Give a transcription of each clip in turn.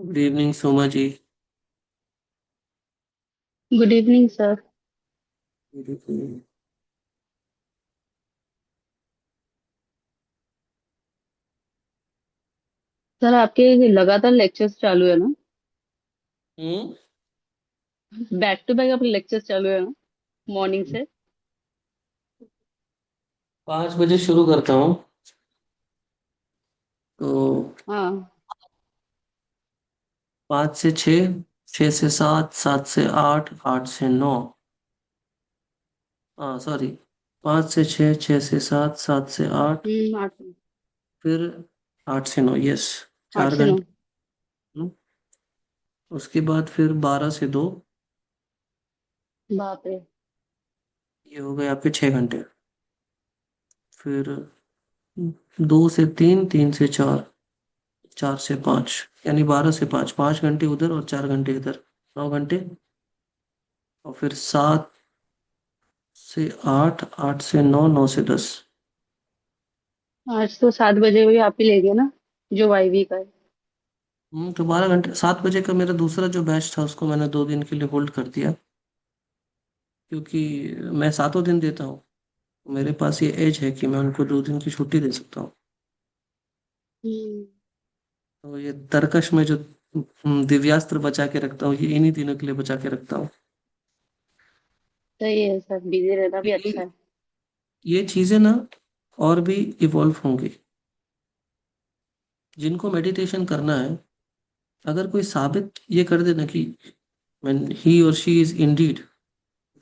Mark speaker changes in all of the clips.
Speaker 1: Good evening Soma ji.
Speaker 2: Good evening sir.
Speaker 1: Hmm.
Speaker 2: Sir आपके लगातार lectures चालू है ना? बैक टू बैक आपके लेक्चर्स चालू है ना, मॉर्निंग से?
Speaker 1: 5 बजे शुरू करता हूँ तो
Speaker 2: हाँ।
Speaker 1: 5 से 6, 6 से 7, 7 से 8, 8 से 9। हाँ सॉरी, 5 से 6, 6 से 7, 7 से 8,
Speaker 2: 8।
Speaker 1: फिर 8 से 9, यस।
Speaker 2: 8
Speaker 1: चार
Speaker 2: से 9।
Speaker 1: घंटे हम्म, उसके बाद फिर 12 से 2।
Speaker 2: बाप रे।
Speaker 1: ये हो गए आपके 6 घंटे। फिर 2 से 3, 3 से 4, 4 से 5, यानी 12 से 5, 5 घंटे उधर और 4 घंटे इधर, 9 घंटे। और फिर 7 से 8, 8 से 9, 9 से 10।
Speaker 2: आज तो 7 बजे हुई आप ही लेंगे ना, जो वाईवी का है?
Speaker 1: तो 12 घंटे। 7 बजे का मेरा दूसरा जो बैच था उसको मैंने 2 दिन के लिए होल्ड कर दिया, क्योंकि मैं सातों दिन देता हूँ। मेरे पास ये एज है कि मैं उनको 2 दिन की छुट्टी दे सकता हूँ।
Speaker 2: हम्म।
Speaker 1: तो ये तरकश में जो दिव्यास्त्र बचा के रखता हूँ, ये इन्हीं दिनों के लिए बचा के रखता हूँ।
Speaker 2: सही है सर, बिजी रहना भी अच्छा
Speaker 1: ये
Speaker 2: है।
Speaker 1: ये चीजें ना और भी इवॉल्व होंगी। जिनको मेडिटेशन करना है, अगर कोई साबित ये कर देना कि when he or she is indeed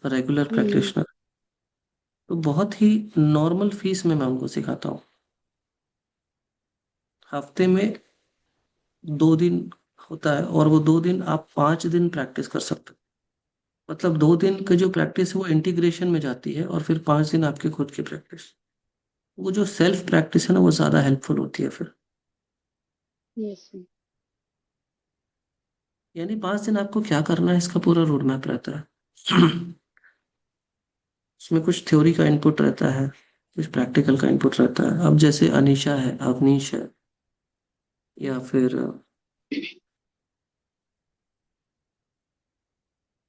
Speaker 1: a regular
Speaker 2: hmm.
Speaker 1: practitioner, तो बहुत ही नॉर्मल फीस में मैं उनको सिखाता हूँ। हफ्ते में 2 दिन होता है, और वो 2 दिन आप 5 दिन प्रैक्टिस कर सकते हो। मतलब 2 दिन की जो प्रैक्टिस है वो इंटीग्रेशन में जाती है, और फिर 5 दिन आपकी खुद की प्रैक्टिस। वो जो सेल्फ प्रैक्टिस है ना, वो ज्यादा हेल्पफुल होती है फिर।
Speaker 2: यस।
Speaker 1: यानी 5 दिन आपको क्या करना है, इसका पूरा रोड मैप रहता है। उसमें कुछ थ्योरी का इनपुट रहता है, कुछ प्रैक्टिकल का इनपुट रहता है। अब जैसे अनीशा है, अवनीश है, या फिर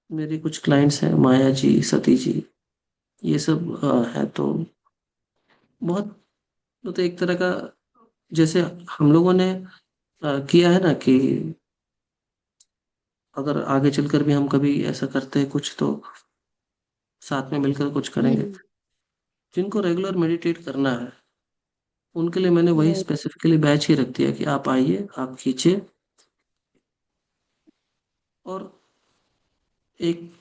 Speaker 1: मेरे कुछ क्लाइंट्स हैं, माया जी, सती जी, ये सब है। तो बहुत, तो एक तरह का, जैसे हम लोगों ने किया है ना कि अगर आगे चलकर भी हम कभी ऐसा करते हैं कुछ, तो साथ में मिलकर कुछ करेंगे।
Speaker 2: हम्म।
Speaker 1: जिनको रेगुलर मेडिटेट करना है, उनके लिए मैंने वही
Speaker 2: राइट।
Speaker 1: स्पेसिफिकली बैच ही रख दिया कि आप आइए, आप खींचे। और एक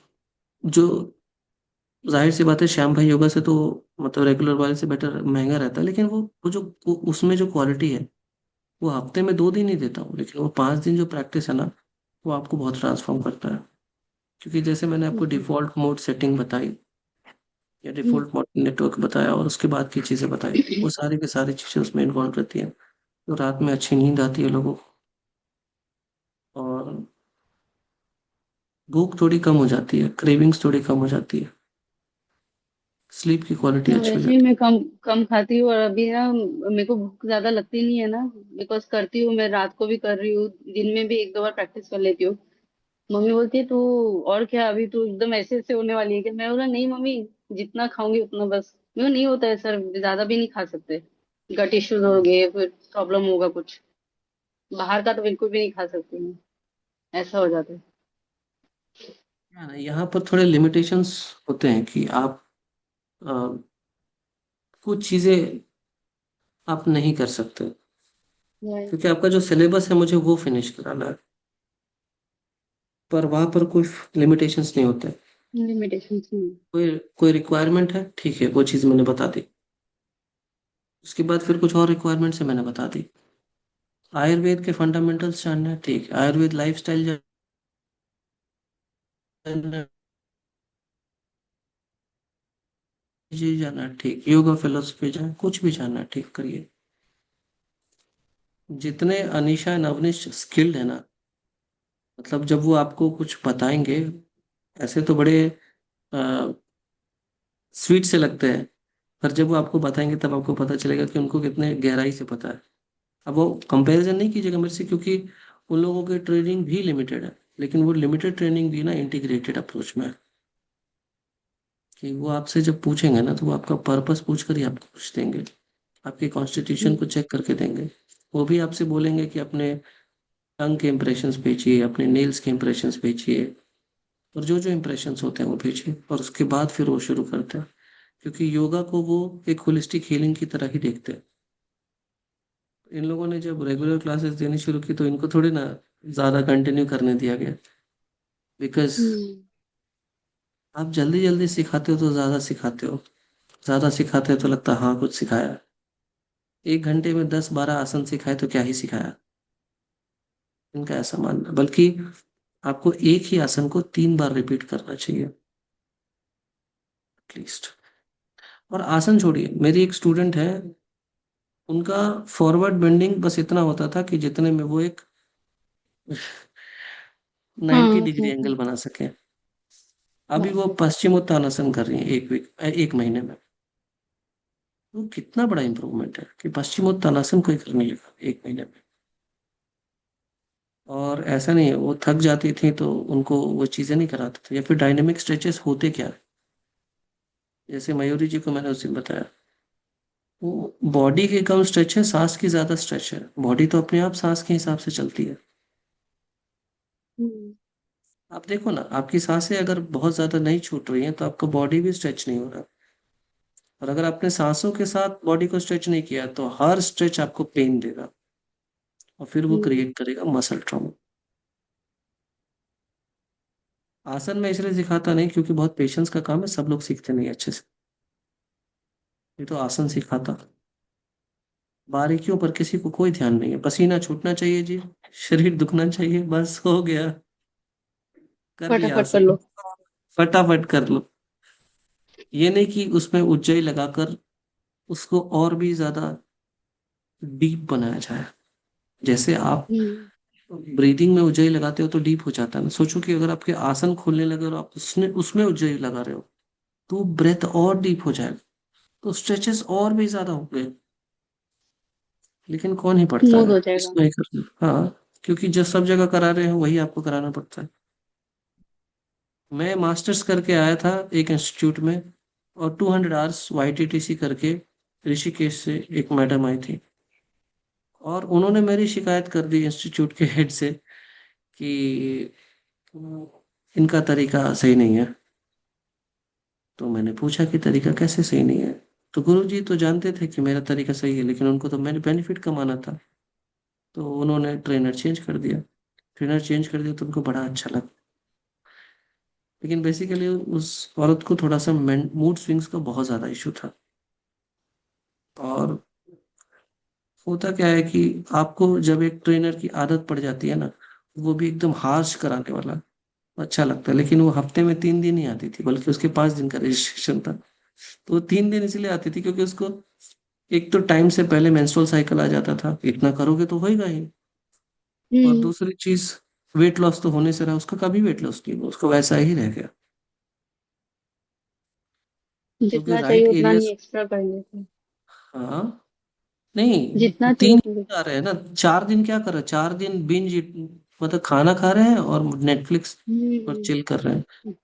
Speaker 1: जो, जाहिर सी बात है, श्याम भाई योगा से तो मतलब रेगुलर वाले से बेटर महंगा रहता है, लेकिन वो उसमें जो क्वालिटी है, वो हफ्ते में 2 दिन ही देता हूँ, लेकिन वो 5 दिन जो प्रैक्टिस है ना, वो आपको बहुत ट्रांसफॉर्म करता है। क्योंकि जैसे मैंने आपको डिफॉल्ट मोड सेटिंग बताई, या डिफॉल्ट मोड नेटवर्क बताया, और उसके बाद की चीज़ें बताई, वो सारी की सारी चीज़ें उसमें इन्वॉल्व रहती हैं। तो रात में अच्छी नींद आती है लोगों को, और भूख थोड़ी कम हो जाती है, क्रेविंग्स थोड़ी कम हो जाती है, स्लीप की क्वालिटी
Speaker 2: हाँ,
Speaker 1: अच्छी हो
Speaker 2: वैसे ही
Speaker 1: जाती
Speaker 2: मैं कम कम खाती हूँ, और अभी ना मेरे को भूख ज्यादा लगती नहीं है ना। बिकॉज करती हूँ, मैं रात को भी कर रही हूँ, दिन में भी एक दो बार प्रैक्टिस कर लेती हूँ। मम्मी बोलती है तू और क्या, अभी तू एकदम ऐसे ऐसे होने वाली है? कि मैं बोला नहीं मम्मी, जितना खाऊंगी उतना बस। मैं नहीं होता है सर, ज्यादा भी नहीं खा सकते। गट इश्यूज हो
Speaker 1: है।
Speaker 2: गए, फिर प्रॉब्लम होगा कुछ। बाहर का तो बिल्कुल भी नहीं खा सकती मैं, ऐसा हो जाता है।
Speaker 1: यहाँ पर थोड़े लिमिटेशंस होते हैं कि आप अ, कुछ चीजें आप नहीं कर सकते, क्योंकि आपका जो सिलेबस है मुझे वो फिनिश कराना है। पर वहां पर कोई लिमिटेशंस नहीं होते।
Speaker 2: लिमिटेशंस नहीं।
Speaker 1: कोई कोई रिक्वायरमेंट है, ठीक है, वो चीज मैंने बता दी। उसके बाद फिर कुछ और रिक्वायरमेंट्स है, मैंने बता दी। आयुर्वेद के फंडामेंटल्स जानना है, ठीक है। आयुर्वेद लाइफस्टाइल जानना है, जी जानना है, ठीक। योगा फिलोसफी जानना है, कुछ भी जानना है, ठीक, करिए। जितने अनीशा नवनिश स्किल्ड है ना, मतलब जब वो आपको कुछ बताएंगे, ऐसे तो बड़े स्वीट से लगते हैं, पर जब वो आपको बताएंगे तब आपको पता चलेगा कि उनको कितने गहराई से पता है। अब वो कंपैरिजन नहीं कीजिएगा मेरे से, क्योंकि उन लोगों की ट्रेनिंग भी लिमिटेड है, लेकिन वो लिमिटेड ट्रेनिंग भी ना इंटीग्रेटेड अप्रोच में है, कि वो आपसे जब पूछेंगे ना तो वो आपका पर्पस पूछ कर ही आपको पूछ देंगे, आपके कॉन्स्टिट्यूशन को
Speaker 2: हम्म।
Speaker 1: चेक करके देंगे। वो भी आपसे बोलेंगे कि अपने टंग के इंप्रेशंस भेजिए, अपने नेल्स के इंप्रेशंस भेजिए, और जो जो इंप्रेशंस होते हैं वो भेजिए, और उसके बाद फिर वो शुरू करते हैं। क्योंकि योगा को वो एक होलिस्टिक हीलिंग की तरह ही देखते हैं। इन लोगों ने जब रेगुलर क्लासेस देनी शुरू की तो इनको थोड़ी ना ज्यादा कंटिन्यू करने दिया गया, बिकॉज
Speaker 2: हम्म।
Speaker 1: आप जल्दी जल्दी सिखाते हो तो ज्यादा सिखाते हो, ज्यादा सिखाते हो तो लगता है हाँ कुछ सिखाया। 1 घंटे में 10-12 आसन सिखाए तो क्या ही सिखाया, इनका ऐसा मानना। बल्कि आपको एक ही आसन को 3 बार रिपीट करना चाहिए एटलीस्ट। और आसन छोड़िए, मेरी एक स्टूडेंट है, उनका फॉरवर्ड बेंडिंग बस इतना होता था कि जितने में वो एक 90
Speaker 2: हाँ
Speaker 1: डिग्री
Speaker 2: समझ
Speaker 1: एंगल
Speaker 2: गई।
Speaker 1: बना सके। अभी वो
Speaker 2: हाँ।
Speaker 1: पश्चिमोत्तानासन कर रही है 1 महीने में। वो कितना बड़ा इंप्रूवमेंट है कि पश्चिमोत्तानासन कोई करने लगा 1 महीने में। और ऐसा नहीं है वो थक जाती थी तो उनको वो चीजें नहीं कराते थे, या फिर डायनेमिक स्ट्रेचेस होते क्या है, जैसे मयूरी जी को मैंने उस दिन बताया, वो बॉडी के कम स्ट्रेच है, सांस की ज्यादा स्ट्रेच है। बॉडी तो अपने आप सांस के हिसाब से चलती है।
Speaker 2: हम्म।
Speaker 1: आप देखो ना, आपकी सांसें अगर बहुत ज्यादा नहीं छूट रही हैं तो आपका बॉडी भी स्ट्रेच नहीं हो रहा। और अगर आपने सांसों के साथ बॉडी को स्ट्रेच नहीं किया तो हर स्ट्रेच आपको पेन देगा, और फिर वो
Speaker 2: हम्म।
Speaker 1: क्रिएट करेगा मसल ट्रॉमा। आसन में इसलिए सिखाता नहीं क्योंकि बहुत पेशेंस का काम है, सब लोग सीखते नहीं अच्छे से। ये तो आसन सिखाता, बारीकियों पर किसी को कोई ध्यान नहीं है। पसीना छूटना चाहिए जी, शरीर दुखना चाहिए, बस हो गया, कर लिया
Speaker 2: फटाफट कर
Speaker 1: आसन,
Speaker 2: लो।
Speaker 1: फटाफट कर लो। ये नहीं कि उसमें ऊंचाई लगाकर उसको और भी ज्यादा डीप बनाया जाए। जैसे आप
Speaker 2: हम्म।
Speaker 1: ब्रीदिंग में ऊंचाई लगाते हो तो डीप हो जाता है ना, सोचो कि अगर आपके आसन खोलने लगे और आप उसने उसमें ऊंचाई लगा रहे हो तो ब्रेथ और डीप हो जाएगा, तो स्ट्रेचेस और भी ज्यादा होंगे। लेकिन कौन ही पढ़ता
Speaker 2: स्मूथ
Speaker 1: है,
Speaker 2: हो जाएगा।
Speaker 1: इसको ही करना हाँ, क्योंकि जो सब जगह करा रहे हैं वही आपको कराना पड़ता है। मैं मास्टर्स करके आया था एक इंस्टीट्यूट में, और 200 आवर्स YTTC करके ऋषिकेश से एक मैडम आई थी, और उन्होंने मेरी शिकायत कर दी इंस्टीट्यूट के हेड से कि इनका तरीका सही नहीं है। तो मैंने पूछा कि तरीका कैसे सही नहीं है, तो गुरुजी तो जानते थे कि मेरा तरीका सही है, लेकिन उनको तो मैंने बेनिफिट कमाना था। तो उन्होंने ट्रेनर चेंज कर दिया। ट्रेनर चेंज कर दिया तो उनको बड़ा अच्छा लगा। लेकिन बेसिकली उस औरत को थोड़ा सा मूड स्विंग्स का बहुत ज़्यादा इशू था। और होता क्या है कि आपको जब एक ट्रेनर की आदत पड़ जाती है ना, वो भी एकदम हार्श कराने वाला, अच्छा लगता है। लेकिन वो हफ्ते में 3 दिन ही आती थी, बल्कि उसके 5 दिन का रजिस्ट्रेशन था। तो वो 3 दिन इसलिए आती थी क्योंकि उसको एक तो टाइम से पहले मेंस्ट्रुअल साइकिल आ जाता था, इतना करोगे तो होएगा ही। और
Speaker 2: हम्म।
Speaker 1: दूसरी चीज, वेट लॉस तो होने से रहा, उसका कभी वेट लॉस नहीं हुआ, उसका वैसा ही रह गया। क्योंकि
Speaker 2: जितना चाहिए
Speaker 1: राइट
Speaker 2: उतना नहीं
Speaker 1: एरियाज,
Speaker 2: एक्स्ट्रा कर लेते।
Speaker 1: हाँ, नहीं
Speaker 2: जितना चाहिए
Speaker 1: 3 दिन
Speaker 2: उतना।
Speaker 1: आ रहे हैं ना, 4 दिन क्या कर रहे हैं, 4 दिन बिंज, मतलब खाना खा रहे हैं और नेटफ्लिक्स पर
Speaker 2: हम्म।
Speaker 1: चिल कर रहे हैं।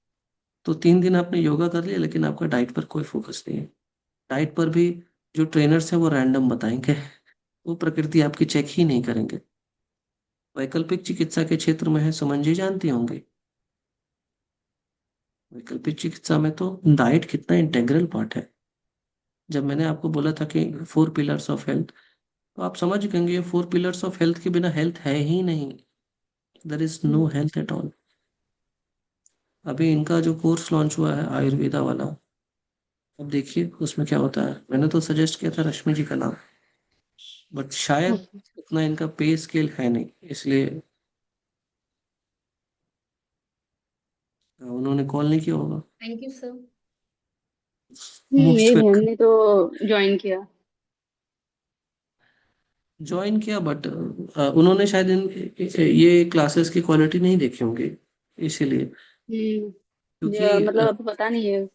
Speaker 1: तो 3 दिन आपने योगा कर लिया लेकिन आपका डाइट पर कोई फोकस नहीं है। डाइट पर भी जो ट्रेनर्स हैं वो रैंडम बताएंगे, वो प्रकृति आपकी चेक ही नहीं करेंगे। वैकल्पिक चिकित्सा के क्षेत्र में है, सुमन जी जानती होंगे। वैकल्पिक चिकित्सा में तो डाइट कितना इंटेग्रल पार्ट है। जब मैंने आपको बोला था कि 4 पिलर्स ऑफ हेल्थ, तो आप समझ गएंगे ये 4 पिलर्स ऑफ हेल्थ के बिना हेल्थ है ही नहीं। There is no
Speaker 2: hmm.
Speaker 1: Health at all. अभी इनका जो कोर्स लॉन्च हुआ है आयुर्वेदा वाला, अब देखिए उसमें क्या होता है। मैंने तो सजेस्ट किया था रश्मि जी का नाम, बट शायद
Speaker 2: अच्छा।
Speaker 1: उतना इनका पे स्केल है नहीं, इसलिए उन्होंने कॉल नहीं किया होगा।
Speaker 2: Thank you sir.
Speaker 1: मोस्ट
Speaker 2: मेरी बहन
Speaker 1: वेलकम।
Speaker 2: ने तो ज्वाइन किया।
Speaker 1: ज्वाइन किया, बट उन्होंने शायद ये क्लासेस की क्वालिटी नहीं देखी होंगी, इसीलिए। क्योंकि
Speaker 2: मतलब अब पता नहीं है।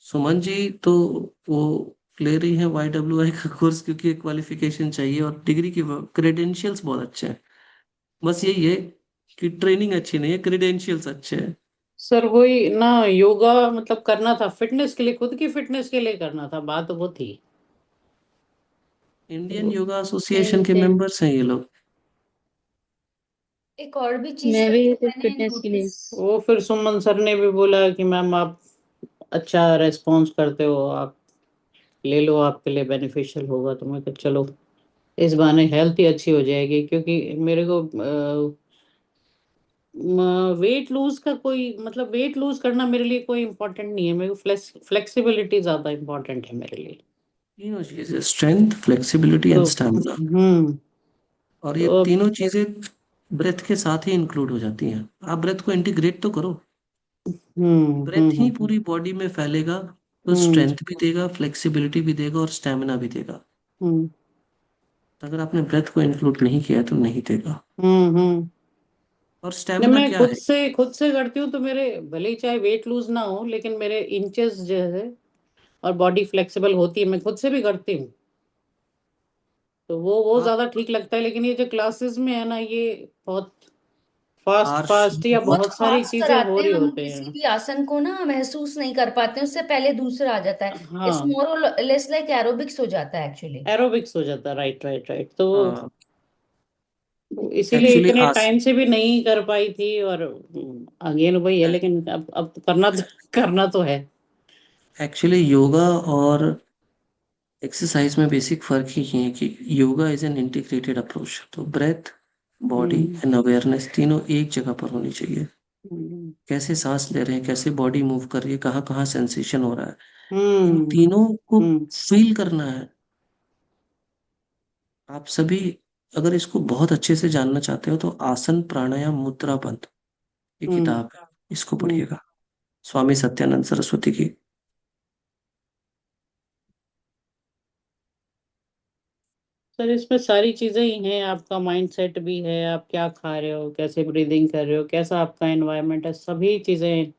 Speaker 1: सुमन जी तो वो ले रही हैं YWI का कोर्स, क्योंकि क्वालिफिकेशन चाहिए और डिग्री की क्रेडेंशियल्स बहुत अच्छे हैं। बस यही है कि ट्रेनिंग अच्छी नहीं है, क्रेडेंशियल्स अच्छे हैं।
Speaker 3: सर वही ना, योगा मतलब करना था फिटनेस के लिए, खुद की फिटनेस के लिए करना था, बात वो थी।
Speaker 1: इंडियन
Speaker 3: तो
Speaker 1: योगा एसोसिएशन
Speaker 2: सेम
Speaker 1: के
Speaker 2: सेम।
Speaker 1: मेंबर्स हैं ये लोग।
Speaker 4: एक और भी चीज
Speaker 2: मैं
Speaker 4: सर
Speaker 2: भी
Speaker 4: जो
Speaker 2: सिर्फ
Speaker 4: मैंने
Speaker 2: फिटनेस के लिए।
Speaker 4: नोटिस।
Speaker 3: वो फिर सुमन सर ने भी बोला कि मैम आप अच्छा रेस्पॉन्स करते हो, आप ले लो, आपके लिए बेनिफिशियल होगा। तो मैं कहा चलो, इस बहाने हेल्थ ही अच्छी हो जाएगी, क्योंकि मेरे को वेट लूज का कोई मतलब, वेट लूज करना मेरे लिए कोई इम्पोर्टेंट नहीं है, मेरे को फ्लेक्सिबिलिटी ज्यादा इम्पोर्टेंट है मेरे लिए।
Speaker 1: तीनों चीजें, स्ट्रेंथ, फ्लेक्सिबिलिटी
Speaker 3: तो
Speaker 1: एंड स्टैमिना। और ये
Speaker 3: तो अब
Speaker 1: तीनों चीजें ब्रेथ के साथ ही इंक्लूड हो जाती हैं। आप ब्रेथ को इंटीग्रेट तो करो। ब्रेथ ही
Speaker 3: हम्म।
Speaker 1: पूरी बॉडी में फैलेगा तो
Speaker 3: हम्म।
Speaker 1: स्ट्रेंथ भी देगा, फ्लेक्सिबिलिटी भी देगा और स्टेमिना भी देगा।
Speaker 3: हम्म।
Speaker 1: तो अगर आपने ब्रेथ को इंक्लूड नहीं किया तो नहीं देगा।
Speaker 3: हम्म।
Speaker 1: और
Speaker 3: नहीं,
Speaker 1: स्टेमिना
Speaker 3: मैं
Speaker 1: क्या
Speaker 3: खुद
Speaker 1: है?
Speaker 3: से खुद से करती हूँ, तो मेरे भले ही चाहे वेट लूज ना हो, लेकिन मेरे इंचेस जो है और बॉडी फ्लेक्सिबल होती है, मैं खुद से भी करती हूँ। तो वो
Speaker 1: आप
Speaker 3: ज्यादा ठीक लगता है। लेकिन ये जो क्लासेस में है ना, ये बहुत फास्ट
Speaker 1: आर्श
Speaker 3: फास्ट या
Speaker 4: बहुत
Speaker 3: बहुत सारी
Speaker 4: फास्ट
Speaker 3: चीजें हो
Speaker 4: कराते हैं,
Speaker 3: रही
Speaker 4: हम
Speaker 3: होते
Speaker 4: किसी
Speaker 3: हैं।
Speaker 4: भी आसन को ना महसूस नहीं कर पाते हैं, उससे पहले दूसरा आ जाता है। इट्स
Speaker 3: हाँ,
Speaker 4: मोर और लेस लाइक एरोबिक्स हो जाता है एक्चुअली।
Speaker 3: एरोबिक्स हो जाता है, राइट राइट राइट। तो
Speaker 1: हाँ,
Speaker 3: वो इसीलिए
Speaker 1: एक्चुअली
Speaker 3: इतने
Speaker 1: आस
Speaker 3: टाइम से भी नहीं कर पाई थी। और अगेन वही है, लेकिन अब करना तो करना तो है।
Speaker 1: एक्चुअली योगा और एक्सरसाइज में बेसिक फर्क ही ये है कि yoga is an integrated approach. तो breath, body
Speaker 3: hmm.
Speaker 1: And awareness तीनों एक जगह पर होनी चाहिए।
Speaker 3: हम्म।
Speaker 1: कैसे सांस ले रहे हैं, कैसे बॉडी मूव कर रही है, कहाँ कहाँ सेंसेशन हो रहा है, इन
Speaker 3: हम्म।
Speaker 1: तीनों को
Speaker 3: हम्म।
Speaker 1: फील करना है। आप सभी अगर इसको बहुत अच्छे से जानना चाहते हो तो आसन प्राणायाम मुद्रा बंध, ये
Speaker 3: हम्म।
Speaker 1: किताब है, इसको
Speaker 3: हम्म।
Speaker 1: पढ़िएगा, स्वामी सत्यानंद सरस्वती की।
Speaker 3: सर इसमें सारी चीजें ही हैं, आपका माइंडसेट भी है, आप क्या खा रहे हो, कैसे ब्रीदिंग कर रहे हो, कैसा आपका एनवायरनमेंट है, सभी चीजें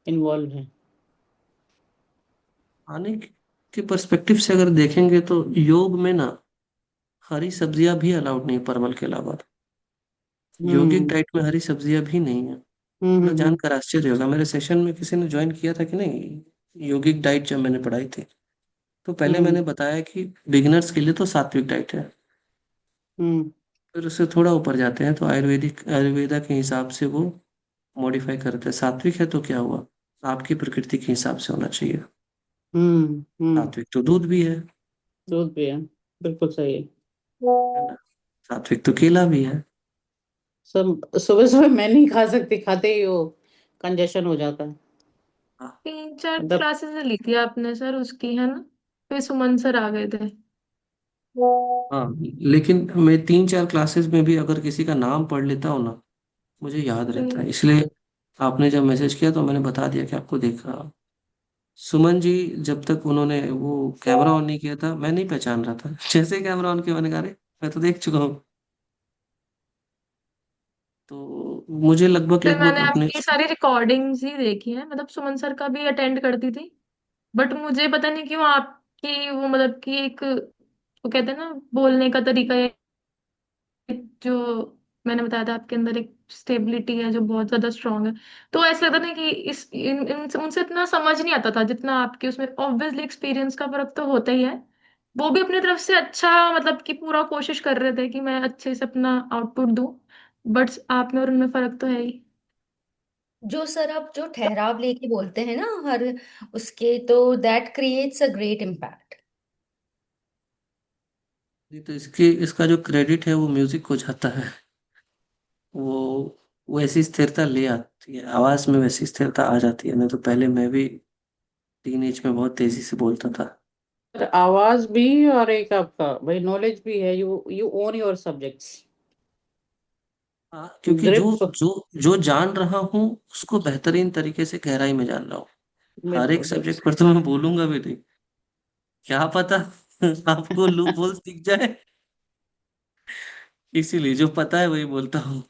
Speaker 3: इन्वॉल्व हैं।
Speaker 1: आने के पर्सपेक्टिव से अगर देखेंगे तो योग में ना हरी सब्जियां भी अलाउड नहीं, परवल के अलावा। यौगिक
Speaker 3: हम्म।
Speaker 1: डाइट में हरी सब्जियां भी नहीं है।
Speaker 3: हम्म।
Speaker 1: थोड़ा जानकर आश्चर्य होगा, मेरे सेशन में किसी ने ज्वाइन किया था कि नहीं यौगिक डाइट जब मैंने पढ़ाई थी, तो पहले
Speaker 3: हम्म।
Speaker 1: मैंने बताया कि बिगिनर्स के लिए तो सात्विक डाइट है।
Speaker 3: हम्म।
Speaker 1: फिर उससे थोड़ा ऊपर जाते हैं तो आयुर्वेदा के हिसाब से वो मॉडिफाई करते हैं। सात्विक है तो क्या हुआ, आपकी प्रकृति के हिसाब से होना चाहिए।
Speaker 3: हम्म।
Speaker 1: सात्विक तो दूध भी है
Speaker 3: दूध भी है, बिल्कुल सही है।
Speaker 1: है ना? सात्विक तो केला भी है।
Speaker 3: सब सुबह सुबह मैं नहीं खा सकती, खाते ही वो कंजेशन हो जाता है।
Speaker 1: हाँ।
Speaker 5: 3 4
Speaker 3: मतलब
Speaker 5: क्लासेस ली थी आपने सर उसकी, है ना? फिर सुमन सर आ गए थे।
Speaker 1: हाँ, लेकिन मैं 3 4 क्लासेस में भी अगर किसी का नाम पढ़ लेता हूँ ना, मुझे याद रहता है।
Speaker 5: हम्म।
Speaker 1: इसलिए आपने जब मैसेज किया तो मैंने बता दिया कि आपको देखा। सुमन जी, जब तक उन्होंने वो कैमरा ऑन नहीं किया था मैं नहीं पहचान रहा था। जैसे कैमरा ऑन किया मैंने कहा अरे मैं तो देख चुका हूँ। तो मुझे लगभग
Speaker 5: फिर मैंने
Speaker 1: लगभग अपने,
Speaker 5: आपकी सारी रिकॉर्डिंग्स ही देखी है, मतलब सुमन सर का भी अटेंड करती थी। बट मुझे पता नहीं क्यों आपकी वो मतलब कि एक, वो कहते हैं ना बोलने का तरीका, जो मैंने बताया था आपके अंदर एक स्टेबिलिटी है जो बहुत ज्यादा स्ट्रांग है। तो ऐसा लगता था कि उनसे इतना समझ नहीं आता था जितना आपके उसमें। ऑब्वियसली एक्सपीरियंस का फर्क तो होता ही है। वो भी अपनी तरफ से अच्छा मतलब कि पूरा कोशिश कर रहे थे कि मैं अच्छे से अपना आउटपुट दूं। बट आप में और उनमें फर्क तो है ही।
Speaker 4: जो सर आप जो ठहराव लेके बोलते हैं ना हर उसके, तो that creates a great impact.
Speaker 1: नहीं तो इसका जो क्रेडिट है वो म्यूजिक को जाता है। वो वैसी स्थिरता ले आती है, आवाज में वैसी स्थिरता आ जाती है। नहीं तो पहले मैं भी टीन एज में बहुत तेजी से बोलता था।
Speaker 3: सर आवाज भी, और एक आपका भाई नॉलेज भी है, you you own your subjects.
Speaker 1: हाँ, क्योंकि जो
Speaker 3: ग्रिप।
Speaker 1: जो जो जान रहा हूँ उसको बेहतरीन तरीके से गहराई में जान रहा हूँ। हर एक
Speaker 3: बिल्कुल बिल्कुल।
Speaker 1: सब्जेक्ट पर तो मैं बोलूंगा भी नहीं, क्या पता आपको लूप होल्स दिख जाए। इसीलिए जो पता है वही बोलता हूँ,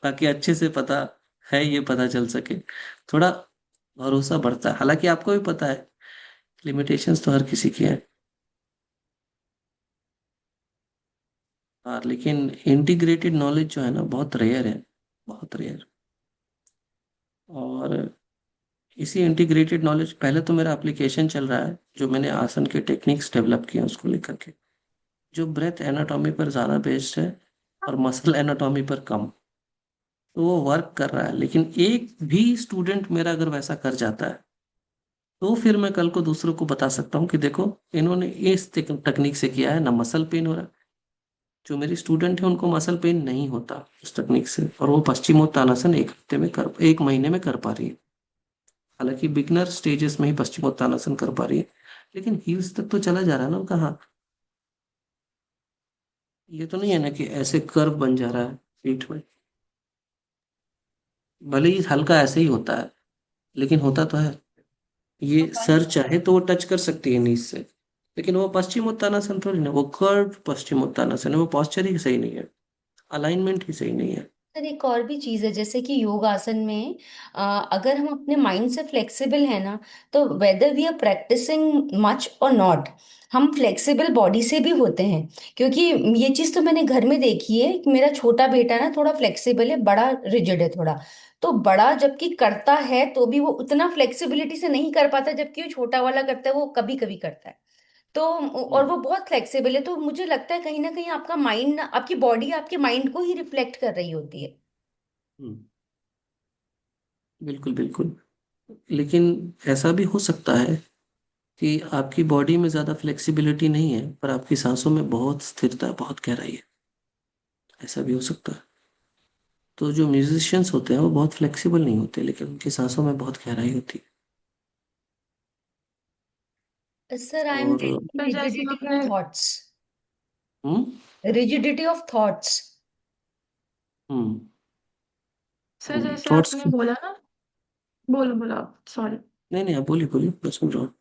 Speaker 1: ताकि अच्छे से पता है ये पता चल सके। थोड़ा भरोसा बढ़ता है। हालांकि आपको भी पता है लिमिटेशंस तो हर किसी की है। हाँ, लेकिन इंटीग्रेटेड नॉलेज जो है ना बहुत रेयर है, बहुत रेयर। और इसी इंटीग्रेटेड नॉलेज, पहले तो मेरा एप्लीकेशन चल रहा है जो मैंने आसन के टेक्निक्स डेवलप किए हैं उसको लेकर के, जो ब्रेथ एनाटॉमी पर ज़्यादा बेस्ड है और मसल एनाटॉमी पर कम। तो वो वर्क कर रहा है, लेकिन एक भी स्टूडेंट मेरा अगर वैसा कर जाता है तो फिर मैं कल को दूसरों को बता सकता हूँ कि देखो, इन्होंने इस तकनीक से किया है, ना मसल पेन हो रहा है। जो मेरी स्टूडेंट है उनको मसल पेन नहीं होता उस तकनीक से, और वो पश्चिमोत्तानासन एक महीने में कर पा रही है। हालांकि बिगनर स्टेजेस में ही पश्चिमोत्तानासन कर पा रही है, लेकिन हील्स तक तो चला जा रहा है ना उनका हाथ। ये तो नहीं है ना कि ऐसे कर्व बन जा रहा है पीठ में। भले ही हल्का ऐसे ही होता है, लेकिन होता तो है। ये सर चाहे तो वो टच कर सकती है नीज से, लेकिन वो पश्चिमोत्तानासन थोड़ी ना, वो कर्व पश्चिमोत्तानासन है, वो पॉस्चर ही सही नहीं है, अलाइनमेंट ही सही नहीं है।
Speaker 4: सर एक और भी चीज है, जैसे कि योग आसन में अगर हम अपने माइंड से फ्लेक्सिबल है ना, तो whether we are practicing much और नॉट, हम फ्लेक्सिबल बॉडी से भी होते हैं। क्योंकि ये चीज तो मैंने घर में देखी है कि मेरा छोटा बेटा ना थोड़ा फ्लेक्सिबल है, बड़ा रिजिड है थोड़ा। तो बड़ा जबकि करता है तो भी वो उतना फ्लेक्सिबिलिटी से नहीं कर पाता, जबकि वो छोटा वाला करता है वो कभी कभी करता है। तो और
Speaker 1: हम्म।
Speaker 4: वो बहुत फ्लेक्सिबल है, तो मुझे लगता है कहीं ना कहीं आपका माइंड, आपकी बॉडी आपके माइंड को ही रिफ्लेक्ट कर रही होती है।
Speaker 1: हम्म, बिल्कुल बिल्कुल। लेकिन ऐसा भी हो सकता है कि आपकी बॉडी में ज्यादा फ्लेक्सिबिलिटी नहीं है, पर आपकी सांसों में बहुत स्थिरता, बहुत गहराई है। ऐसा भी हो सकता है। तो जो म्यूजिशियंस होते हैं वो बहुत फ्लेक्सिबल नहीं होते, लेकिन उनकी सांसों में बहुत गहराई होती है।
Speaker 4: सर आई एम
Speaker 1: और
Speaker 4: टेकिंग
Speaker 5: तो जैसे
Speaker 4: रिजिडिटी ऑफ
Speaker 5: आपने
Speaker 4: thoughts,
Speaker 1: hmm.
Speaker 4: Rigidity of thoughts.
Speaker 1: Hmm.
Speaker 5: Sir जैसे
Speaker 1: थॉट्स
Speaker 5: आपने
Speaker 1: की।
Speaker 5: बोला ना, बोलो बोलो आप, सॉरी।
Speaker 1: नहीं नहीं, आप बोलिए बोलिए, मैं सुन रहा हूँ।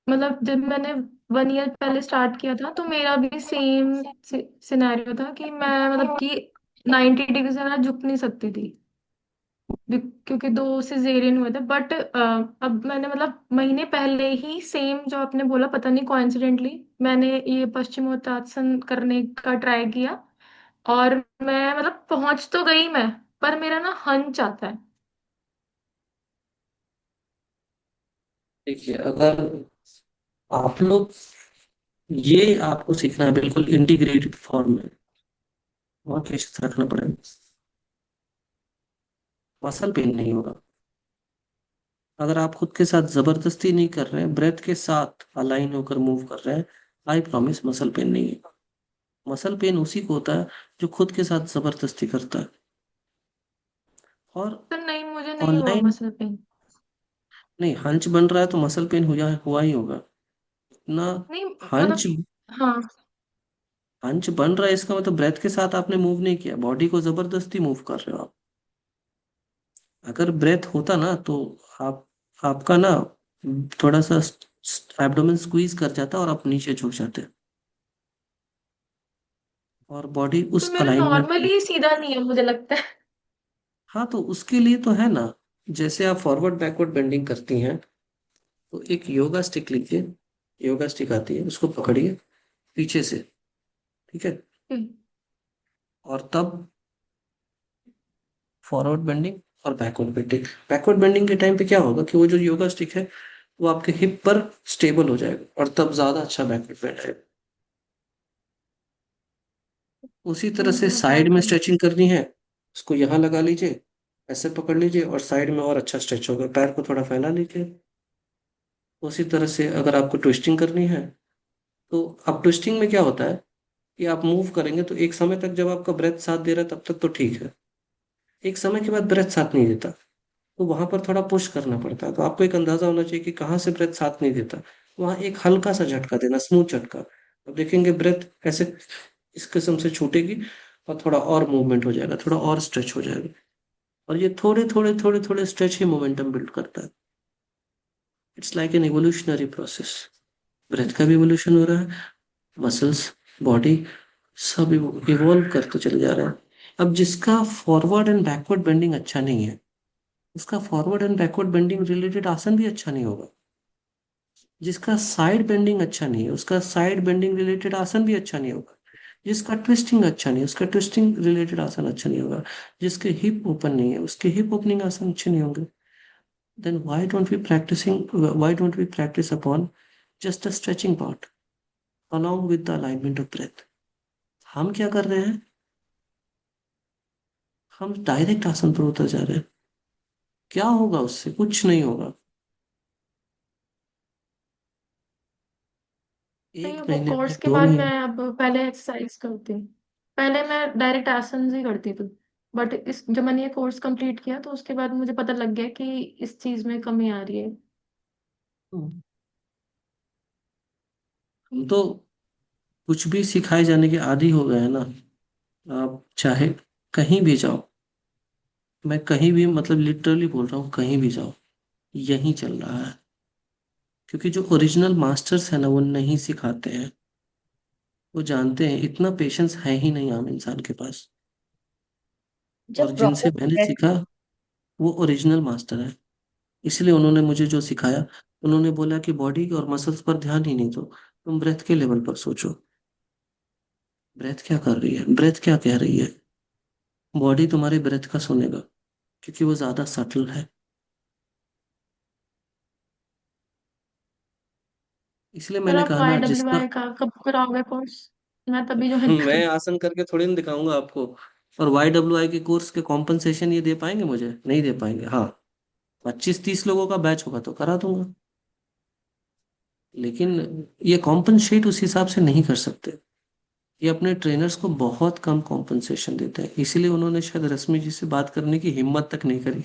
Speaker 5: मतलब जब मैंने 1 ईयर पहले स्टार्ट किया था तो मेरा भी सेम सिनेरियो था कि मैं मतलब कि 90 डिग्री से मैं झुक नहीं सकती थी, क्योंकि 2 सिजेरियन हुए थे। बट अब मैंने मतलब महीने पहले ही सेम जो आपने बोला, पता नहीं कोइंसिडेंटली मैंने ये पश्चिमोत्तासन करने का ट्राई किया, और मैं मतलब पहुंच तो गई मैं, पर मेरा ना हंच आता है।
Speaker 1: देखिए, अगर आप लोग, ये आपको सीखना है बिल्कुल इंटीग्रेटेड फॉर्म में, बहुत पेशेंस रखना पड़ेगा। मसल पेन नहीं होगा अगर आप खुद के साथ जबरदस्ती नहीं कर रहे हैं, ब्रेथ के साथ अलाइन होकर मूव कर रहे हैं। आई प्रॉमिस, मसल पेन नहीं है। मसल पेन उसी को होता है जो खुद के साथ जबरदस्ती करता है। और
Speaker 5: तो नहीं, मुझे नहीं हुआ
Speaker 1: ऑनलाइन,
Speaker 5: मसल पेन।
Speaker 1: नहीं, हंच बन रहा है तो मसल पेन हुआ ही होगा ना।
Speaker 5: नहीं
Speaker 1: हंच,
Speaker 5: मतलब, हाँ।
Speaker 1: हंच बन रहा है इसका मतलब ब्रेथ के साथ आपने मूव नहीं किया, बॉडी को जबरदस्ती मूव कर रहे हो आप। अगर ब्रेथ होता ना तो आप, आपका ना थोड़ा सा एब्डोमेन स्क्वीज कर जाता और आप नीचे झुक जाते और बॉडी
Speaker 5: तो
Speaker 1: उस
Speaker 5: मेरा
Speaker 1: अलाइनमेंट में।
Speaker 5: नॉर्मली सीधा नहीं है मुझे लगता है।
Speaker 1: हाँ, तो उसके लिए तो है ना, जैसे आप फॉरवर्ड बैकवर्ड बेंडिंग करती हैं, तो एक योगा स्टिक लीजिए। योगा स्टिक आती है, उसको पकड़िए पीछे से, ठीक है। और तब फॉरवर्ड बेंडिंग और बैकवर्ड बेंडिंग। बैकवर्ड बेंडिंग के टाइम पे क्या होगा कि वो जो योगा स्टिक है वो आपके हिप पर स्टेबल हो जाएगा, और तब ज्यादा अच्छा बैकवर्ड बेंड आएगा। उसी तरह से
Speaker 5: मैं ट्राई
Speaker 1: साइड में
Speaker 5: करूँ।
Speaker 1: स्ट्रेचिंग करनी है, उसको यहाँ लगा लीजिए, ऐसे पकड़ लीजिए, और साइड में और अच्छा स्ट्रेच होगा, पैर को थोड़ा फैला लीजिए। उसी तरह से अगर आपको ट्विस्टिंग करनी है, तो अब ट्विस्टिंग में क्या होता है कि आप मूव करेंगे तो एक समय तक जब आपका ब्रेथ साथ दे रहा है तब तक तो ठीक है, एक समय के बाद ब्रेथ साथ नहीं देता, तो वहां पर थोड़ा पुश करना पड़ता है। तो आपको एक अंदाजा होना चाहिए कि कहाँ से ब्रेथ साथ नहीं देता, वहां एक हल्का सा झटका देना, स्मूथ झटका। अब देखेंगे ब्रेथ ऐसे इस किस्म से छूटेगी, और थोड़ा और मूवमेंट हो जाएगा, थोड़ा और स्ट्रेच हो जाएगा। और ये थोड़े थोड़े थोड़े थोड़े स्ट्रेच ही मोमेंटम बिल्ड करता है। It's like an evolutionary process. Breath का भी इवोल्यूशन हो रहा है, मसल्स, बॉडी, सब इवॉल्व करते चले जा रहे हैं। अब जिसका फॉरवर्ड एंड बैकवर्ड बेंडिंग अच्छा नहीं है, उसका forward and backward bending related आसन भी अच्छा नहीं होगा। जिसका साइड बेंडिंग अच्छा नहीं है, उसका साइड बेंडिंग रिलेटेड आसन भी अच्छा नहीं होगा। जिसका ट्विस्टिंग अच्छा नहीं है उसका ट्विस्टिंग रिलेटेड आसन अच्छा नहीं होगा, जिसके हिप ओपन नहीं है उसके हिप ओपनिंग आसन अच्छे नहीं होंगे। Then why don't we practice upon just a stretching part along with the alignment of breath? हम क्या कर रहे हैं, हम डायरेक्ट आसन पर उतर जा रहे हैं। क्या होगा उससे, कुछ नहीं होगा।
Speaker 5: नहीं,
Speaker 1: एक
Speaker 5: वो
Speaker 1: महीने में,
Speaker 5: कोर्स के
Speaker 1: दो
Speaker 5: बाद
Speaker 1: महीने
Speaker 5: मैं अब पहले एक्सरसाइज करती हूँ। पहले मैं डायरेक्ट आसन ही करती थी, बट इस जब मैंने ये कोर्स कंप्लीट किया तो उसके बाद मुझे पता लग गया कि इस चीज में कमी आ रही है।
Speaker 1: हम तो कुछ भी सिखाए जाने के आदी हो गए हैं ना। आप चाहे कहीं भी जाओ, मैं कहीं भी मतलब लिटरली बोल रहा हूँ, कहीं भी जाओ यही चल रहा है। क्योंकि जो ओरिजिनल मास्टर्स है ना वो नहीं सिखाते हैं। वो जानते हैं इतना पेशेंस है ही नहीं आम इंसान के पास। और
Speaker 4: जब
Speaker 1: जिनसे
Speaker 4: प्रॉपर
Speaker 1: मैंने
Speaker 4: ब्रेथ
Speaker 1: सीखा वो ओरिजिनल मास्टर है। इसलिए उन्होंने मुझे जो सिखाया, उन्होंने बोला कि बॉडी और मसल्स पर ध्यान ही नहीं दो, तुम ब्रेथ के लेवल पर सोचो। ब्रेथ क्या कर रही है, ब्रेथ क्या कह रही है। बॉडी तुम्हारे ब्रेथ का सुनेगा, क्योंकि वो ज्यादा सटल है। इसलिए
Speaker 5: फिर
Speaker 1: मैंने
Speaker 5: आप
Speaker 1: कहा
Speaker 5: वाई
Speaker 1: ना,
Speaker 5: डब्ल्यू
Speaker 1: जिसका
Speaker 5: आई का कब कराओगे कोर्स? मैं तभी ज्वाइन
Speaker 1: मैं
Speaker 5: करूँ।
Speaker 1: आसन करके थोड़ी ना दिखाऊंगा आपको। और YWI के कोर्स के कॉम्पनसेशन ये दे पाएंगे मुझे, नहीं दे पाएंगे। हाँ, 25-30 लोगों का बैच होगा तो करा दूंगा, लेकिन ये कॉम्पनसेट उस हिसाब से नहीं कर सकते। ये अपने ट्रेनर्स को बहुत कम कॉम्पनसेशन देते हैं, इसीलिए उन्होंने शायद रश्मि जी से बात करने की हिम्मत तक नहीं करी।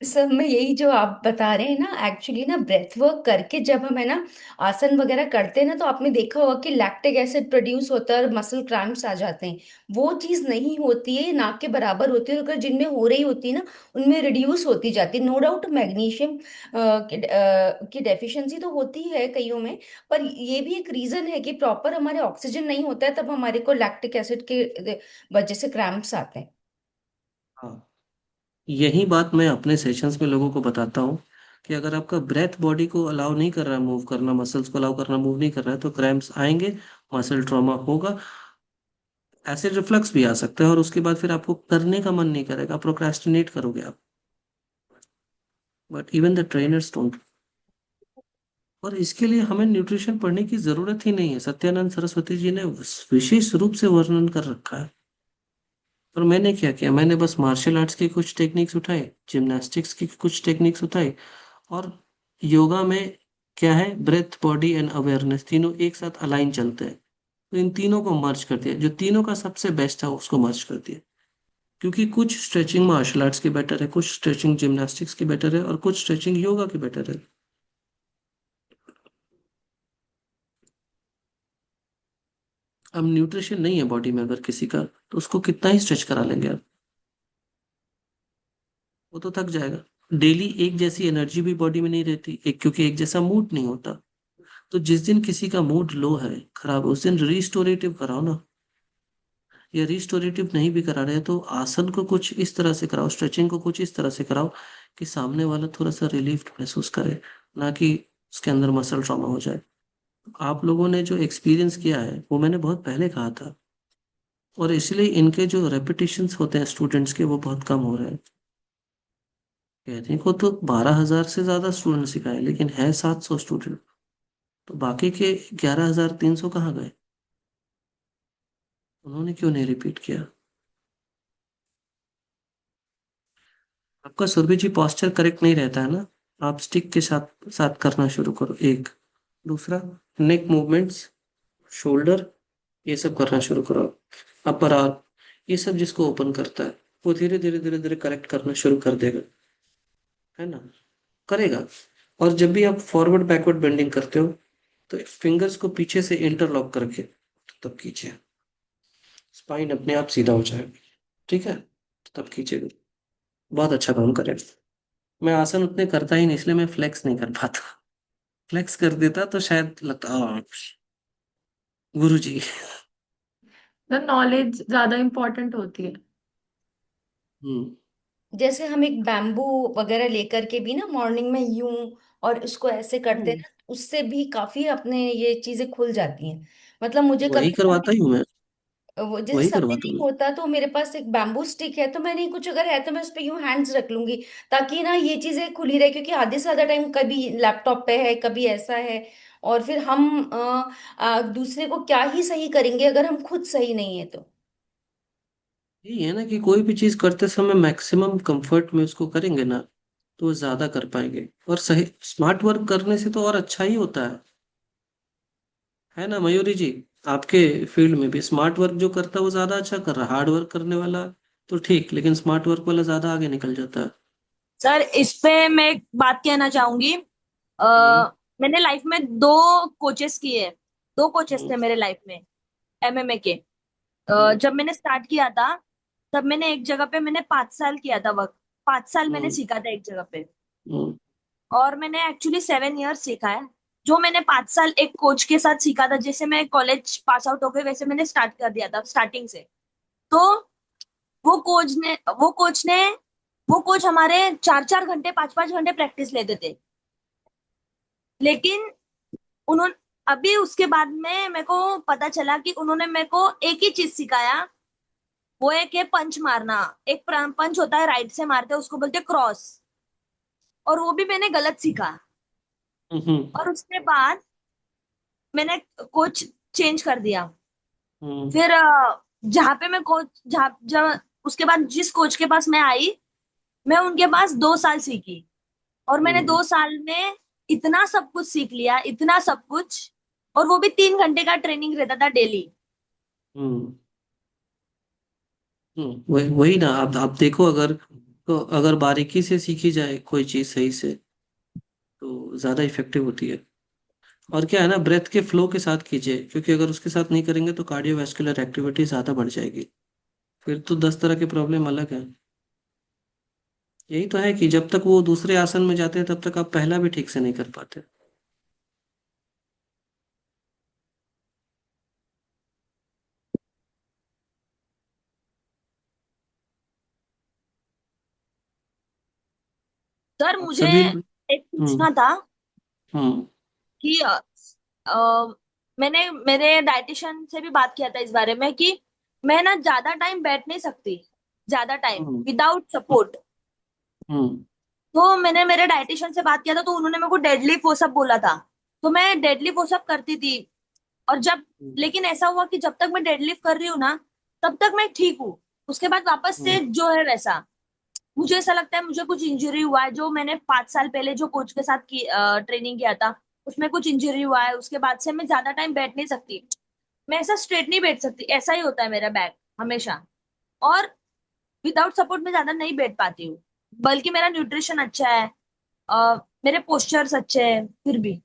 Speaker 4: सब में यही जो आप बता रहे हैं ना, एक्चुअली ना ब्रेथ वर्क करके जब हम है ना आसन वगैरह करते हैं ना, तो आपने देखा होगा कि लैक्टिक एसिड प्रोड्यूस होता है और मसल क्रैम्प्स आ जाते हैं। वो चीज नहीं होती है, ना के बराबर होती है। और अगर जिनमें हो रही होती है ना, उनमें रिड्यूस होती जाती है। नो डाउट मैग्नीशियम की डेफिशिएंसी तो होती है कईयों में, पर ये भी एक रीजन है कि प्रॉपर हमारे ऑक्सीजन नहीं होता है, तब हमारे को लैक्टिक एसिड के वजह से क्रैम्प्स आते हैं।
Speaker 1: हाँ, यही बात मैं अपने सेशंस में लोगों को बताता हूँ कि अगर आपका ब्रेथ बॉडी को अलाउ नहीं कर रहा है मूव करना, मसल्स को अलाउ करना मूव नहीं कर रहा है, तो क्रैम्प्स आएंगे, मसल ट्रॉमा होगा, एसिड रिफ्लक्स भी आ सकता है, और उसके बाद फिर आपको करने का मन नहीं करेगा, प्रोक्रेस्टिनेट करोगे आप। But even the trainers don't. और इसके लिए हमें न्यूट्रिशन पढ़ने की जरूरत ही नहीं है, सत्यानंद सरस्वती जी ने विशेष रूप से वर्णन कर रखा है। और मैंने क्या किया, मैंने बस मार्शल आर्ट्स की कुछ टेक्निक्स उठाई, जिम्नास्टिक्स की कुछ टेक्निक्स उठाई, और योगा में क्या है, ब्रेथ बॉडी एंड अवेयरनेस तीनों एक साथ अलाइन चलते हैं। तो इन तीनों को मर्ज कर दिया, जो तीनों का सबसे बेस्ट है उसको मर्ज कर दिया। क्योंकि कुछ स्ट्रेचिंग मार्शल आर्ट्स की बेटर है, कुछ स्ट्रेचिंग जिम्नास्टिक्स की बेटर है, और कुछ स्ट्रेचिंग योगा की बेटर है। अब न्यूट्रिशन नहीं है बॉडी में अगर किसी का, तो उसको कितना ही स्ट्रेच करा लेंगे आप, वो तो थक जाएगा। डेली एक जैसी एनर्जी भी बॉडी में नहीं रहती, एक क्योंकि एक जैसा मूड नहीं होता। तो जिस दिन किसी का मूड लो है, खराब है, उस दिन रिस्टोरेटिव कराओ ना। या रिस्टोरेटिव नहीं भी करा रहे हैं तो आसन को कुछ इस तरह से कराओ, स्ट्रेचिंग को कुछ इस तरह से कराओ कि सामने वाला थोड़ा सा रिलीफ महसूस करे, ना कि उसके अंदर मसल ट्रॉमा हो जाए। आप लोगों ने जो एक्सपीरियंस किया है वो मैंने बहुत पहले कहा था, और इसलिए इनके जो रेपिटेशंस होते हैं स्टूडेंट्स के वो बहुत कम हो रहे हैं। कहने को तो 12,000 से ज्यादा स्टूडेंट सिखाए, लेकिन है 700 स्टूडेंट, तो बाकी के 11,300 कहाँ गए, उन्होंने क्यों नहीं रिपीट किया। आपका सुरभि जी पॉस्चर करेक्ट नहीं रहता है ना, आप स्टिक के साथ साथ करना शुरू करो। एक दूसरा, नेक मूवमेंट्स, शोल्डर, ये सब करना शुरू करो। अपर आर्म, ये सब जिसको ओपन करता है वो धीरे धीरे धीरे धीरे करेक्ट करना शुरू कर देगा, है ना, करेगा। और जब भी आप फॉरवर्ड बैकवर्ड बेंडिंग करते हो, तो फिंगर्स को पीछे से इंटरलॉक करके तब कीजिए, स्पाइन अपने आप सीधा हो जाएगा। ठीक है, तब कीजिए, बहुत अच्छा काम करेगा। मैं आसन उतने करता ही नहीं, इसलिए मैं फ्लेक्स नहीं कर पाता। फ्लेक्स कर देता तो शायद लगता गुरु जी।
Speaker 5: तो नॉलेज ज्यादा इम्पोर्टेंट होती है।
Speaker 1: हम्म।
Speaker 4: जैसे हम एक बैम्बू वगैरह लेकर के भी ना मॉर्निंग में यूं और उसको ऐसे करते हैं
Speaker 1: हम्म,
Speaker 4: ना, उससे भी काफी अपने ये चीजें खुल जाती हैं। मतलब मुझे
Speaker 1: वही
Speaker 4: कभी
Speaker 1: करवाता
Speaker 4: कभी
Speaker 1: ही हूँ मैं।
Speaker 4: वो जैसे
Speaker 1: वही
Speaker 4: समय
Speaker 1: करवाता
Speaker 4: नहीं
Speaker 1: हूँ मैं।
Speaker 4: होता तो मेरे पास एक बैम्बू स्टिक है, तो मैंने कुछ अगर है तो मैं उस पे यूं हैंड्स रख लूंगी, ताकि ना ये चीजें खुली रहे, क्योंकि आधे से ज्यादा टाइम कभी लैपटॉप पे है कभी ऐसा है। और फिर हम दूसरे को क्या ही सही करेंगे अगर हम खुद सही नहीं है तो।
Speaker 1: यही है ना कि कोई भी चीज करते समय मैक्सिमम कंफर्ट में उसको करेंगे ना, तो वो ज्यादा कर पाएंगे। और सही स्मार्ट वर्क करने से तो और अच्छा ही होता है ना मयूरी जी? आपके फील्ड में भी स्मार्ट वर्क जो करता है वो ज्यादा अच्छा कर रहा है, हार्ड वर्क करने वाला तो ठीक, लेकिन स्मार्ट वर्क वाला ज्यादा आगे निकल जाता है।
Speaker 6: सर इस पे मैं एक बात कहना चाहूंगी। आ,
Speaker 1: हम्म।
Speaker 6: मैंने लाइफ में दो कोचेस किए। दो कोचेस
Speaker 1: हम्म।
Speaker 6: थे मेरे लाइफ में, एमएमए के।
Speaker 1: हम्म।
Speaker 6: जब मैंने स्टार्ट किया था, तब मैंने एक जगह पे मैंने 5 साल किया था वर्क। 5 साल मैंने
Speaker 1: हम्म।
Speaker 6: सीखा था एक जगह पे।
Speaker 1: हम्म।
Speaker 6: और मैंने एक्चुअली 7 ईयर्स सीखा है। जो मैंने 5 साल एक कोच के साथ सीखा था, जैसे मैं कॉलेज पास आउट हो गए वैसे मैंने स्टार्ट कर दिया था स्टार्टिंग से। तो वो कोच ने वो कोच ने वो कोच हमारे 4 4 घंटे 5 5 घंटे प्रैक्टिस लेते थे। लेकिन उन्होंने अभी उसके बाद में मेरे को पता चला कि उन्होंने मेरे को एक ही चीज सिखाया। वो एक है पंच मारना। एक पंच होता है राइट से मारते हैं, उसको बोलते हैं क्रॉस। और वो भी मैंने गलत सीखा।
Speaker 1: हम्म।
Speaker 6: और उसके बाद मैंने कोच चेंज कर दिया।
Speaker 1: हम्म।
Speaker 6: फिर जहाँ पे मैं कोच जहाँ जहाँ उसके बाद जिस कोच के पास मैं आई, मैं उनके पास 2 साल सीखी। और मैंने
Speaker 1: हम्म।
Speaker 6: 2 साल में इतना सब कुछ सीख लिया, इतना सब कुछ। और वो भी 3 घंटे का ट्रेनिंग रहता था डेली।
Speaker 1: हम्म। वही वही ना, आप देखो, अगर तो अगर बारीकी से सीखी जाए कोई चीज सही से तो ज्यादा इफेक्टिव होती है। और क्या है ना, ब्रेथ के फ्लो के साथ कीजिए, क्योंकि अगर उसके साथ नहीं करेंगे तो कार्डियोवैस्कुलर एक्टिविटी ज्यादा बढ़ जाएगी। फिर तो 10 तरह की प्रॉब्लम अलग है। यही तो है कि जब तक वो दूसरे आसन में जाते हैं तब तक आप पहला भी ठीक से नहीं कर पाते।
Speaker 6: सर
Speaker 1: आप
Speaker 6: मुझे
Speaker 1: सभी।
Speaker 6: एक
Speaker 1: हम्म।
Speaker 6: पूछना था
Speaker 1: हम्म।
Speaker 6: कि मैंने मेरे डाइटिशियन से भी बात किया था इस बारे में कि मैं ना ज्यादा टाइम बैठ नहीं सकती, ज्यादा time
Speaker 1: hmm.
Speaker 6: Without support.
Speaker 1: Hmm.
Speaker 6: तो मैंने मेरे डाइटिशियन से बात किया था, तो उन्होंने मेरे को डेडली पुशअप बोला था। तो मैं डेडली पुशअप करती थी। और जब
Speaker 1: हम्म।
Speaker 6: लेकिन ऐसा हुआ कि जब तक मैं डेडलिफ्ट कर रही हूँ ना, तब तक मैं ठीक हूँ। उसके बाद वापस
Speaker 1: हम्म।
Speaker 6: से जो है वैसा। मुझे ऐसा लगता है मुझे कुछ इंजरी हुआ है, जो मैंने 5 साल पहले जो कोच के साथ की ट्रेनिंग किया था, उसमें कुछ इंजरी हुआ है। उसके बाद से मैं ज्यादा टाइम बैठ नहीं सकती। मैं ऐसा स्ट्रेट नहीं बैठ सकती, ऐसा ही होता है मेरा बैक हमेशा। और विदाउट सपोर्ट में ज्यादा नहीं बैठ पाती हूँ। बल्कि मेरा न्यूट्रिशन अच्छा है, मेरे पोस्चर्स अच्छे हैं फिर भी।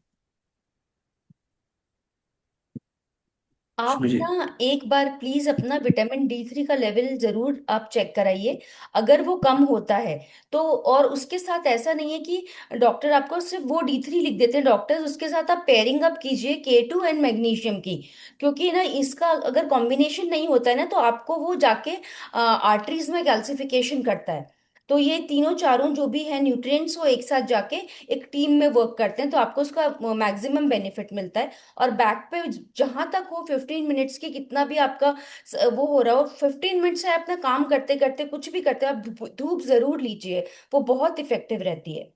Speaker 4: आप
Speaker 1: समझिए।
Speaker 4: ना एक बार प्लीज अपना विटामिन D3 का लेवल जरूर आप चेक कराइए। अगर वो कम होता है तो, और उसके साथ ऐसा नहीं है कि डॉक्टर आपको सिर्फ वो D3 लिख देते हैं डॉक्टर्स, उसके साथ आप पेयरिंग अप कीजिए K2 एंड मैग्नीशियम की। क्योंकि ना इसका अगर कॉम्बिनेशन नहीं होता है ना, तो आपको वो जाके आर्टरीज में कैल्सिफिकेशन करता है। तो ये तीनों चारों जो भी है न्यूट्रिएंट्स वो एक साथ जाके एक टीम में वर्क करते हैं, तो आपको उसका मैक्सिमम बेनिफिट मिलता है। और बैक पे जहां तक हो 15 मिनट्स की कितना भी आपका वो हो रहा हो, 15 मिनट से अपना काम करते करते कुछ भी करते हो, आप धूप धूप जरूर लीजिए। वो बहुत इफेक्टिव रहती है।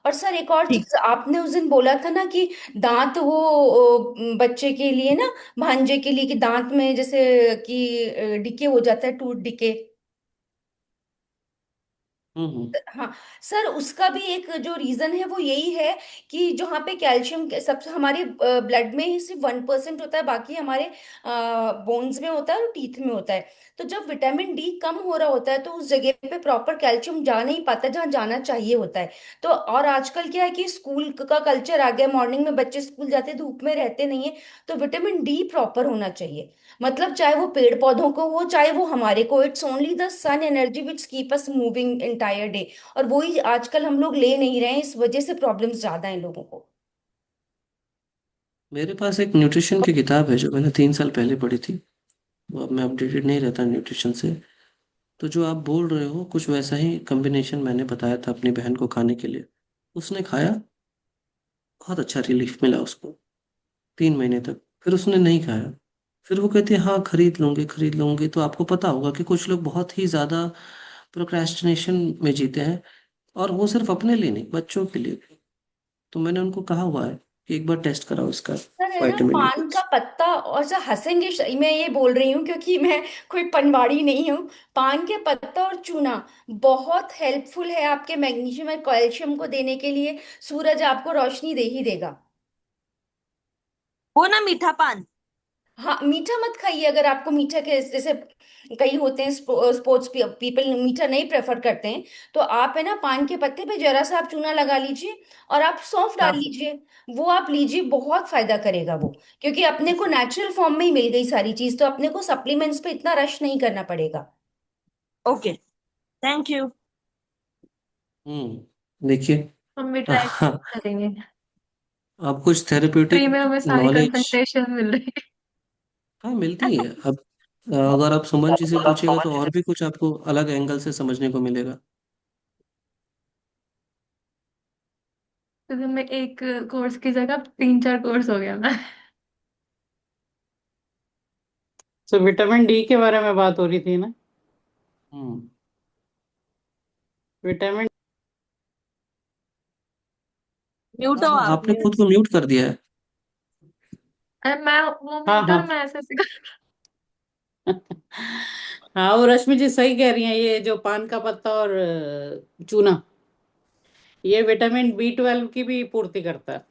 Speaker 4: और सर एक और
Speaker 6: ठीक।
Speaker 4: चीज आपने उस दिन बोला था ना कि दांत वो बच्चे के लिए ना, भांजे के लिए, कि दांत में जैसे कि डिके हो जाता है, टूथ डिके।
Speaker 1: हम्म।
Speaker 4: हाँ सर, उसका भी एक जो रीजन है वो यही है कि जहाँ पे कैल्शियम सबसे हमारे ब्लड में ही सिर्फ 1% होता है, बाकी हमारे बोन्स में होता है और टीथ में होता है। तो जब विटामिन D कम हो रहा होता है तो उस जगह पे प्रॉपर कैल्शियम जा नहीं पाता जहाँ जाना चाहिए होता है। तो और आजकल क्या है कि स्कूल का कल्चर आ गया, मॉर्निंग में बच्चे स्कूल जाते हैं, धूप में रहते नहीं है। तो विटामिन D प्रॉपर होना चाहिए। मतलब चाहे वो पेड़ पौधों को हो चाहे वो हमारे को, it's only the sun energy which keep us moving entire day. और वही आजकल हम लोग ले नहीं रहे हैं, इस वजह से प्रॉब्लम्स ज्यादा हैं लोगों को।
Speaker 1: मेरे पास एक न्यूट्रिशन की किताब है जो मैंने 3 साल पहले पढ़ी थी। वो अब मैं अपडेटेड नहीं रहता न्यूट्रिशन से। तो जो आप बोल रहे हो कुछ वैसा ही कॉम्बिनेशन मैंने बताया था अपनी बहन को खाने के लिए। उसने खाया, बहुत अच्छा रिलीफ मिला उसको 3 महीने तक। फिर उसने नहीं खाया। फिर वो कहती है हाँ खरीद लूंगी खरीद लूंगी। तो आपको पता होगा कि कुछ लोग बहुत ही ज्यादा प्रोक्रेस्टिनेशन में जीते हैं, और वो सिर्फ अपने लिए नहीं, बच्चों के लिए भी। तो मैंने उनको कहा हुआ है कि एक बार टेस्ट कराओ इसका,
Speaker 4: सर है ना,
Speaker 1: विटामिन डी
Speaker 4: पान का पत्ता, और सर हंसेंगे, मैं ये बोल रही हूँ क्योंकि मैं कोई पनवाड़ी नहीं हूँ। पान के पत्ता और चूना बहुत हेल्पफुल है आपके मैग्नीशियम और कैल्शियम को देने के लिए। सूरज आपको रोशनी दे ही देगा।
Speaker 6: वो ना मीठा पान।
Speaker 4: हाँ, मीठा मत खाइए। अगर आपको मीठा के जैसे कई होते हैं स्पोर्ट्स पीपल मीठा नहीं प्रेफर करते हैं, तो आप है ना पान के पत्ते पे जरा सा आप चूना लगा लीजिए और आप सौंफ डाल
Speaker 6: हाँ।
Speaker 4: लीजिए। वो आप लीजिए, बहुत फायदा करेगा वो। क्योंकि अपने को नेचुरल फॉर्म में ही मिल गई सारी चीज, तो अपने को सप्लीमेंट्स पे इतना रश नहीं करना पड़ेगा।
Speaker 6: Okay, thank you.
Speaker 1: देखिए।
Speaker 5: हम भी ट्राई
Speaker 1: हाँ,
Speaker 5: करेंगे।
Speaker 1: अब कुछ
Speaker 5: फ्री
Speaker 1: थेरेप्यूटिक
Speaker 5: में हमें सारी
Speaker 1: नॉलेज,
Speaker 5: कंसल्टेशन मिल रही है।
Speaker 1: हाँ मिलती है अब। अगर आप सुमन जी से पूछेगा तो और भी कुछ आपको अलग एंगल से समझने को मिलेगा।
Speaker 5: तो मैं एक कोर्स की जगह 3-4 कोर्स हो गया मैं।
Speaker 3: तो विटामिन डी के बारे में बात हो रही थी ना।
Speaker 1: हम्म।
Speaker 3: विटामिन
Speaker 6: म्यूट हो
Speaker 1: हाँ,
Speaker 6: आप,
Speaker 1: आपने खुद
Speaker 6: म्यूट।
Speaker 1: को म्यूट कर दिया है।
Speaker 5: अरे मैं वो
Speaker 3: हाँ
Speaker 5: म्यूट
Speaker 3: हाँ।
Speaker 5: और मैं ऐसे ऐसे
Speaker 3: हाँ, वो रश्मि जी सही कह रही हैं, ये जो पान का पत्ता और चूना, ये विटामिन B12 की भी पूर्ति करता है,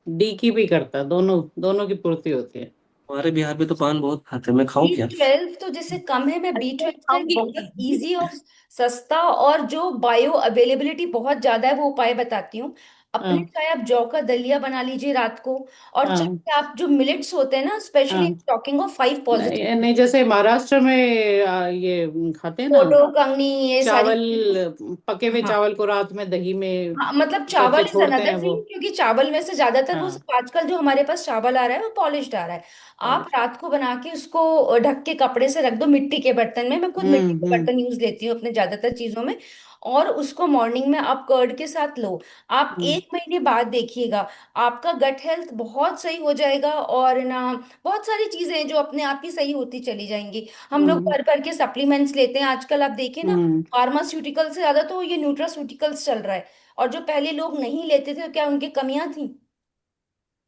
Speaker 3: डी की भी करता है, दोनों दोनों की पूर्ति होती है।
Speaker 1: हमारे बिहार में तो पान बहुत खाते हैं, मैं खाऊं क्या?
Speaker 4: B12 तो जैसे कम है, मैं
Speaker 6: अच्छा,
Speaker 4: B12 का एक
Speaker 6: खाऊंगी।
Speaker 4: बहुत इजी और सस्ता और जो बायो अवेलेबिलिटी बहुत ज्यादा है वो उपाय बताती हूँ। अपने
Speaker 3: हाँ
Speaker 4: चाहे आप जौ का दलिया बना लीजिए रात को, और
Speaker 3: हाँ
Speaker 4: चाहे आप जो मिलेट्स होते हैं ना, स्पेशली
Speaker 3: हाँ।
Speaker 4: टॉकिंग ऑफ 5 पॉजिटिव,
Speaker 3: नहीं नहीं, जैसे महाराष्ट्र में ये खाते हैं ना,
Speaker 4: कोडो कंगनी, ये सारी
Speaker 3: चावल,
Speaker 4: चीजें।
Speaker 3: पके हुए
Speaker 4: हाँ
Speaker 3: चावल को रात में दही में
Speaker 4: हाँ, मतलब
Speaker 3: करके
Speaker 4: चावल इज
Speaker 3: छोड़ते
Speaker 4: अनदर
Speaker 3: हैं वो।
Speaker 4: थिंग, क्योंकि चावल में से ज्यादातर वो
Speaker 3: हाँ,
Speaker 4: सब आजकल जो हमारे पास चावल आ रहा है वो पॉलिश्ड आ रहा है। आप
Speaker 3: पॉलिश।
Speaker 4: रात को बना के उसको ढक के कपड़े से रख दो मिट्टी के बर्तन में। मैं खुद मिट्टी के
Speaker 3: हम्म।
Speaker 4: बर्तन यूज लेती हूँ अपने ज्यादातर चीजों में। और उसको मॉर्निंग में आप कर्ड के साथ लो। आप
Speaker 3: हम्म
Speaker 4: 1 महीने बाद देखिएगा, आपका गट हेल्थ बहुत सही हो जाएगा, और ना बहुत सारी चीजें हैं जो अपने आप ही सही होती चली जाएंगी। हम लोग
Speaker 3: हम्म
Speaker 4: भर भर के सप्लीमेंट्स लेते हैं आजकल, आप देखें ना,
Speaker 3: हम्म
Speaker 4: फार्मास्यूटिकल से ज्यादा तो ये न्यूट्रास्यूटिकल्स चल रहा है। और जो पहले लोग नहीं लेते थे, तो क्या उनकी कमियां थी?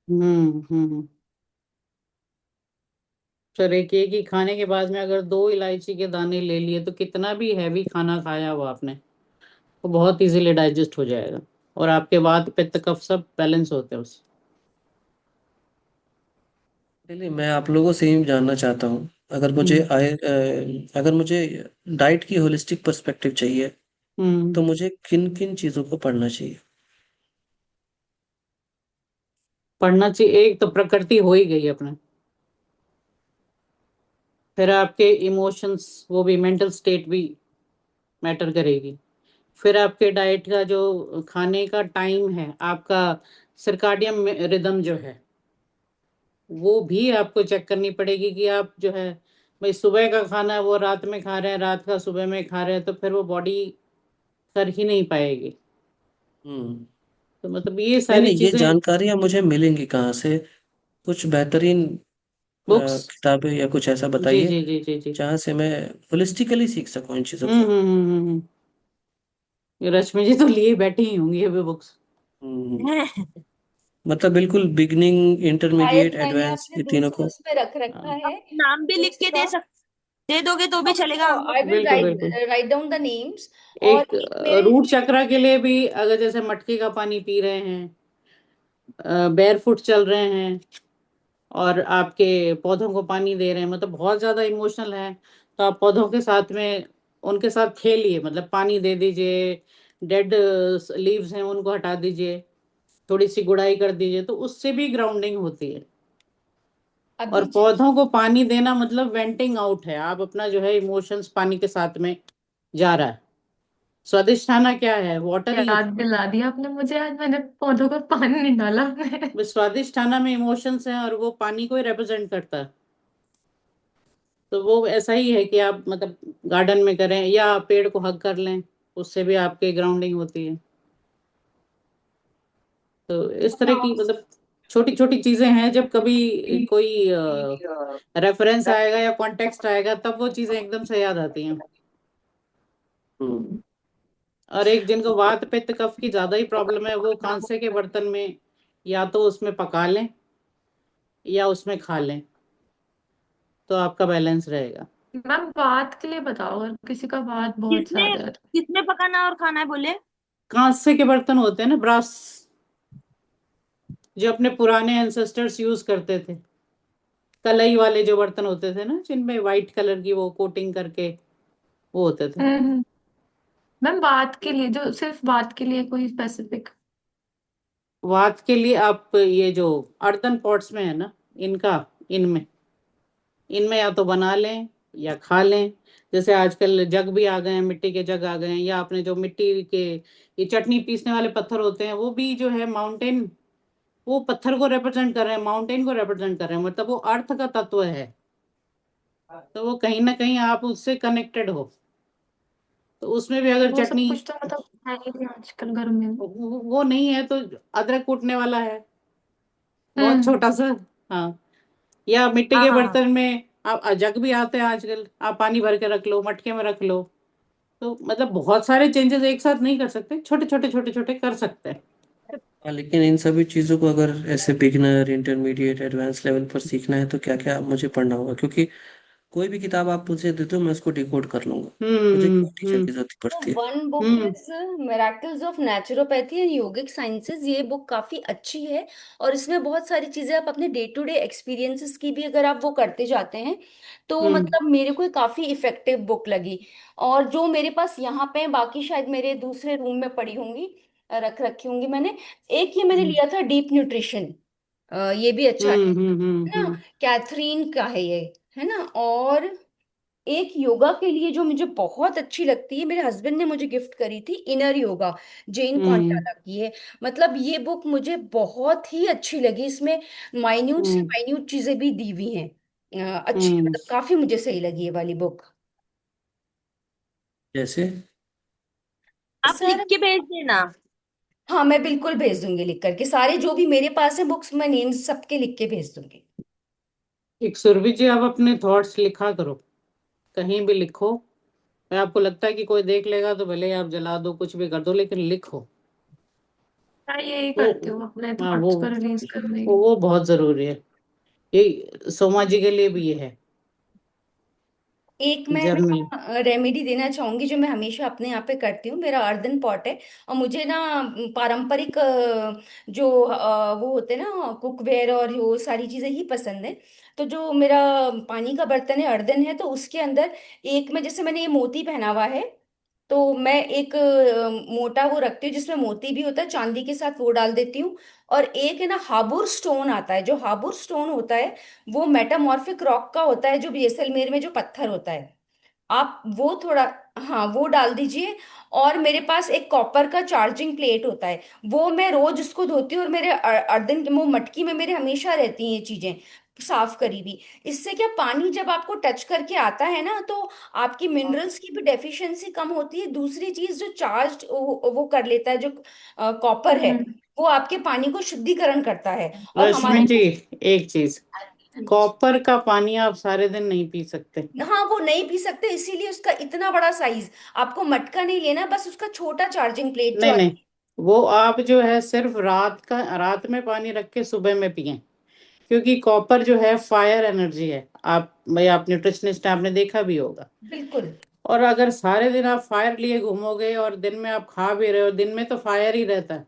Speaker 3: हम्म। सर, एक ही खाने के बाद में अगर 2 इलायची के दाने ले लिए तो कितना भी हैवी खाना खाया हो आपने, वो बहुत इजीली डाइजेस्ट हो जाएगा, और आपके वात पित्त कफ सब बैलेंस होते हैं उससे।
Speaker 1: चलिए, मैं आप लोगों से ही जानना चाहता हूँ, अगर मुझे
Speaker 3: हम्म
Speaker 1: अगर मुझे डाइट की होलिस्टिक पर्सपेक्टिव चाहिए,
Speaker 3: हम्म।
Speaker 1: तो मुझे किन किन चीज़ों को पढ़ना चाहिए?
Speaker 3: पढ़ना चाहिए, एक तो प्रकृति हो ही गई अपने, फिर आपके इमोशंस, वो भी मेंटल स्टेट भी मैटर करेगी। फिर आपके डाइट का जो खाने का टाइम है, आपका सर्काडियम रिदम जो है, वो भी आपको चेक करनी पड़ेगी कि आप जो है, भाई सुबह का खाना है वो रात में खा रहे हैं, रात का सुबह में खा रहे हैं, तो फिर वो बॉडी कर ही नहीं पाएगी।
Speaker 1: हम्म।
Speaker 3: तो मतलब ये
Speaker 1: नहीं
Speaker 3: सारी
Speaker 1: नहीं, ये
Speaker 3: चीजें।
Speaker 1: जानकारियाँ मुझे मिलेंगी कहाँ से? कुछ बेहतरीन
Speaker 3: बुक्स।
Speaker 1: किताबें या कुछ ऐसा
Speaker 3: जी
Speaker 1: बताइए
Speaker 3: जी जी जी जी।
Speaker 1: जहाँ से मैं होलिस्टिकली सीख सकूं इन चीज़ों को।
Speaker 3: हम्म। ये रश्मि जी तो लिए बैठी ही होंगी अभी बुक्स।
Speaker 1: हम्म। मतलब बिल्कुल बिगनिंग,
Speaker 4: शायद
Speaker 1: इंटरमीडिएट,
Speaker 4: मैंने
Speaker 1: एडवांस,
Speaker 4: अपने
Speaker 1: ये तीनों को।
Speaker 4: ब्रूशर्स पे रख रखा
Speaker 3: हाँ,
Speaker 4: है
Speaker 6: आप नाम भी लिख
Speaker 4: बुक्स
Speaker 6: के
Speaker 4: का।
Speaker 6: दे दोगे तो भी चलेगा।
Speaker 4: आई विल
Speaker 3: बिल्कुल
Speaker 4: राइट
Speaker 3: बिल्कुल।
Speaker 4: Write down the names. और
Speaker 3: एक
Speaker 4: एक मेरे
Speaker 3: रूट चक्रा के लिए भी, अगर जैसे मटके का पानी पी रहे हैं, बेयर फुट चल रहे हैं, और आपके पौधों को पानी दे रहे हैं, मतलब बहुत ज्यादा इमोशनल है, तो आप पौधों के साथ में उनके साथ खेलिए, मतलब पानी दे दीजिए, डेड लीव्स हैं उनको हटा दीजिए, थोड़ी सी गुड़ाई कर दीजिए, तो उससे भी ग्राउंडिंग होती है। और
Speaker 4: अभी
Speaker 3: पौधों को पानी देना मतलब वेंटिंग आउट है, आप अपना जो है इमोशंस पानी के साथ में जा रहा है। स्वादिष्ट खाना क्या है? वाटर ही।
Speaker 5: याद दिला दिया आपने मुझे, आज मैंने पौधों को पानी नहीं डाला अपने।
Speaker 3: बस स्वादिष्ट खाना में इमोशंस हैं, और वो पानी को ही रिप्रेजेंट करता है। तो वो ऐसा ही है कि आप मतलब गार्डन में करें या पेड़ को हग कर लें, उससे भी आपके ग्राउंडिंग होती है। तो इस तरह की मतलब छोटी छोटी चीजें हैं, जब कभी कोई रेफरेंस आएगा या कॉन्टेक्स्ट आएगा तब वो चीजें एकदम से याद आती हैं।
Speaker 1: हम्म।
Speaker 3: और एक जिनको वात पित्त कफ की ज्यादा ही प्रॉब्लम है, वो कांसे के बर्तन में या तो उसमें पका लें या उसमें खा लें, तो आपका बैलेंस रहेगा।
Speaker 5: मैम बात के लिए बताओ, अगर किसी का बात बहुत
Speaker 6: किसमें
Speaker 5: ज्यादा है तो।
Speaker 6: किसमें पकाना और खाना है बोले?
Speaker 3: कांसे के बर्तन होते हैं ना, ब्रास, जो अपने पुराने एंसेस्टर्स यूज करते थे, कलई वाले जो बर्तन होते थे ना, जिनमें व्हाइट कलर की वो कोटिंग करके वो होते थे।
Speaker 5: हम्म। मैम बात के लिए, जो सिर्फ बात के लिए कोई स्पेसिफिक।
Speaker 3: वात के लिए आप ये जो अर्दन पॉट्स में है ना, इनका इनमें इनमें या तो बना लें या खा लें। जैसे आजकल जग भी आ गए हैं, मिट्टी के जग आ गए हैं, या आपने जो मिट्टी के ये चटनी पीसने वाले पत्थर होते हैं, वो भी जो है माउंटेन, वो पत्थर को रिप्रेजेंट कर रहे हैं, माउंटेन को रिप्रेजेंट कर रहे हैं, मतलब वो अर्थ का तत्व है। तो वो कहीं ना कहीं आप उससे कनेक्टेड हो, तो उसमें भी अगर
Speaker 5: वो सब
Speaker 3: चटनी,
Speaker 5: कुछ तो मतलब है ही नहीं आजकल घर में।
Speaker 3: वो नहीं है तो अदरक कूटने वाला है, बहुत
Speaker 5: हम्म।
Speaker 3: छोटा सा। हाँ, या मिट्टी
Speaker 6: हाँ
Speaker 3: के
Speaker 6: हाँ हाँ।
Speaker 3: बर्तन में आप जग भी आते हैं आजकल, आप पानी भर के रख लो, मटके में रख लो। तो मतलब बहुत सारे चेंजेस एक साथ नहीं कर सकते, छोटे छोटे छोटे छोटे कर सकते हैं।
Speaker 1: हाँ, लेकिन इन सभी चीज़ों को अगर ऐसे बिगिनर इंटरमीडिएट एडवांस लेवल पर सीखना है तो क्या क्या मुझे पढ़ना होगा? क्योंकि कोई भी किताब आप मुझे दे दो मैं उसको डिकोड कर लूंगा। मुझे
Speaker 3: हम्म
Speaker 1: क्यों टीचर
Speaker 3: हम्म
Speaker 1: की जरूरत
Speaker 4: तो
Speaker 1: पड़ती है?
Speaker 4: One book
Speaker 3: hmm
Speaker 4: is miracles of naturopathy and yogic sciences. ये बुक काफी अच्छी है, और इसमें बहुत सारी चीजें आप अपने डे टू डे एक्सपीरियंसेस की भी अगर आप वो करते जाते हैं तो
Speaker 3: हम्म
Speaker 4: मतलब मेरे को ये काफी इफेक्टिव बुक लगी। और जो मेरे पास यहाँ पे बाकी शायद मेरे दूसरे रूम में पड़ी होंगी, रख रखी होंगी मैंने। एक ये मैंने
Speaker 3: हम्म
Speaker 4: लिया था डीप न्यूट्रिशन, ये भी अच्छा है ना,
Speaker 3: हम्म।
Speaker 4: कैथरीन का है ये, है ना। और एक योगा के लिए जो मुझे बहुत अच्छी लगती है, मेरे हस्बैंड ने मुझे गिफ्ट करी थी, इनर योगा, जेन
Speaker 3: हम्म
Speaker 4: कौंटाला की है। मतलब ये बुक मुझे बहुत ही अच्छी लगी, इसमें माइन्यूट से
Speaker 3: हम्म
Speaker 4: माइन्यूट चीजें भी दी हुई हैं। अच्छी,
Speaker 3: हम्म।
Speaker 4: मतलब काफी मुझे सही लगी ये वाली बुक।
Speaker 1: जैसे?
Speaker 6: आप लिख
Speaker 4: सर,
Speaker 6: के भेज देना।
Speaker 4: हाँ मैं बिल्कुल भेज दूंगी, लिख करके सारे जो भी मेरे पास है बुक्स मैं नेम्स सबके लिख के भेज दूंगी।
Speaker 3: एक सुरभि जी, आप अपने थॉट्स लिखा करो, कहीं भी लिखो। मैं आपको लगता है कि कोई देख लेगा तो भले ही आप जला दो, कुछ भी कर दो, लेकिन लिखो।
Speaker 5: मैं यही
Speaker 3: वो,
Speaker 5: करती हूँ अपने
Speaker 3: हाँ
Speaker 5: थॉट्स को रिलीज करने की।
Speaker 3: वो बहुत जरूरी है। ये सोमा जी के लिए भी ये है,
Speaker 4: एक मैं
Speaker 3: जर्नल।
Speaker 4: ना रेमेडी देना चाहूंगी जो मैं हमेशा अपने यहाँ पे करती हूँ। मेरा अर्दन पॉट है, और मुझे ना पारंपरिक जो वो होते हैं ना कुकवेयर और वो सारी चीजें ही पसंद है। तो जो मेरा पानी का बर्तन है, अर्दन है, तो उसके अंदर एक में जैसे मैंने ये मोती पहना हुआ है, तो मैं एक मोटा वो रखती हूँ जिसमें मोती भी होता है, चांदी के साथ वो डाल देती हूँ। और एक है ना हाबुर स्टोन आता है, जो हाबुर स्टोन होता है वो मेटामॉर्फिक रॉक का होता है, जो जैसलमेर में जो पत्थर होता है, आप वो थोड़ा, हाँ वो डाल दीजिए। और मेरे पास एक कॉपर का चार्जिंग प्लेट होता है, वो मैं रोज उसको धोती हूँ, और मेरे अर्दन वो मटकी में मेरे हमेशा रहती हैं ये चीजें साफ करी हुई। इससे क्या, पानी जब आपको टच करके आता है ना तो आपकी मिनरल्स की भी डेफिशिएंसी कम होती है। दूसरी चीज, जो चार्ज वो कर लेता है, जो कॉपर है,
Speaker 5: हम्म।
Speaker 4: वो आपके पानी को शुद्धिकरण करता है। और
Speaker 3: रश्मि
Speaker 4: हमारे,
Speaker 3: जी, एक चीज, कॉपर का पानी आप सारे दिन नहीं पी सकते।
Speaker 4: हाँ वो नहीं पी सकते, इसीलिए उसका इतना बड़ा साइज, आपको मटका नहीं लेना, बस उसका छोटा चार्जिंग प्लेट जो
Speaker 3: नहीं नहीं,
Speaker 4: आती
Speaker 3: वो आप जो है सिर्फ रात में पानी रख के सुबह में पिएं, क्योंकि कॉपर जो है फायर एनर्जी है। आप भाई, आप न्यूट्रिशनिस्ट हैं, आपने देखा भी होगा।
Speaker 4: है, बिल्कुल।
Speaker 3: और अगर सारे दिन आप फायर लिए घूमोगे और दिन में आप खा भी रहे हो, दिन में तो फायर ही रहता है,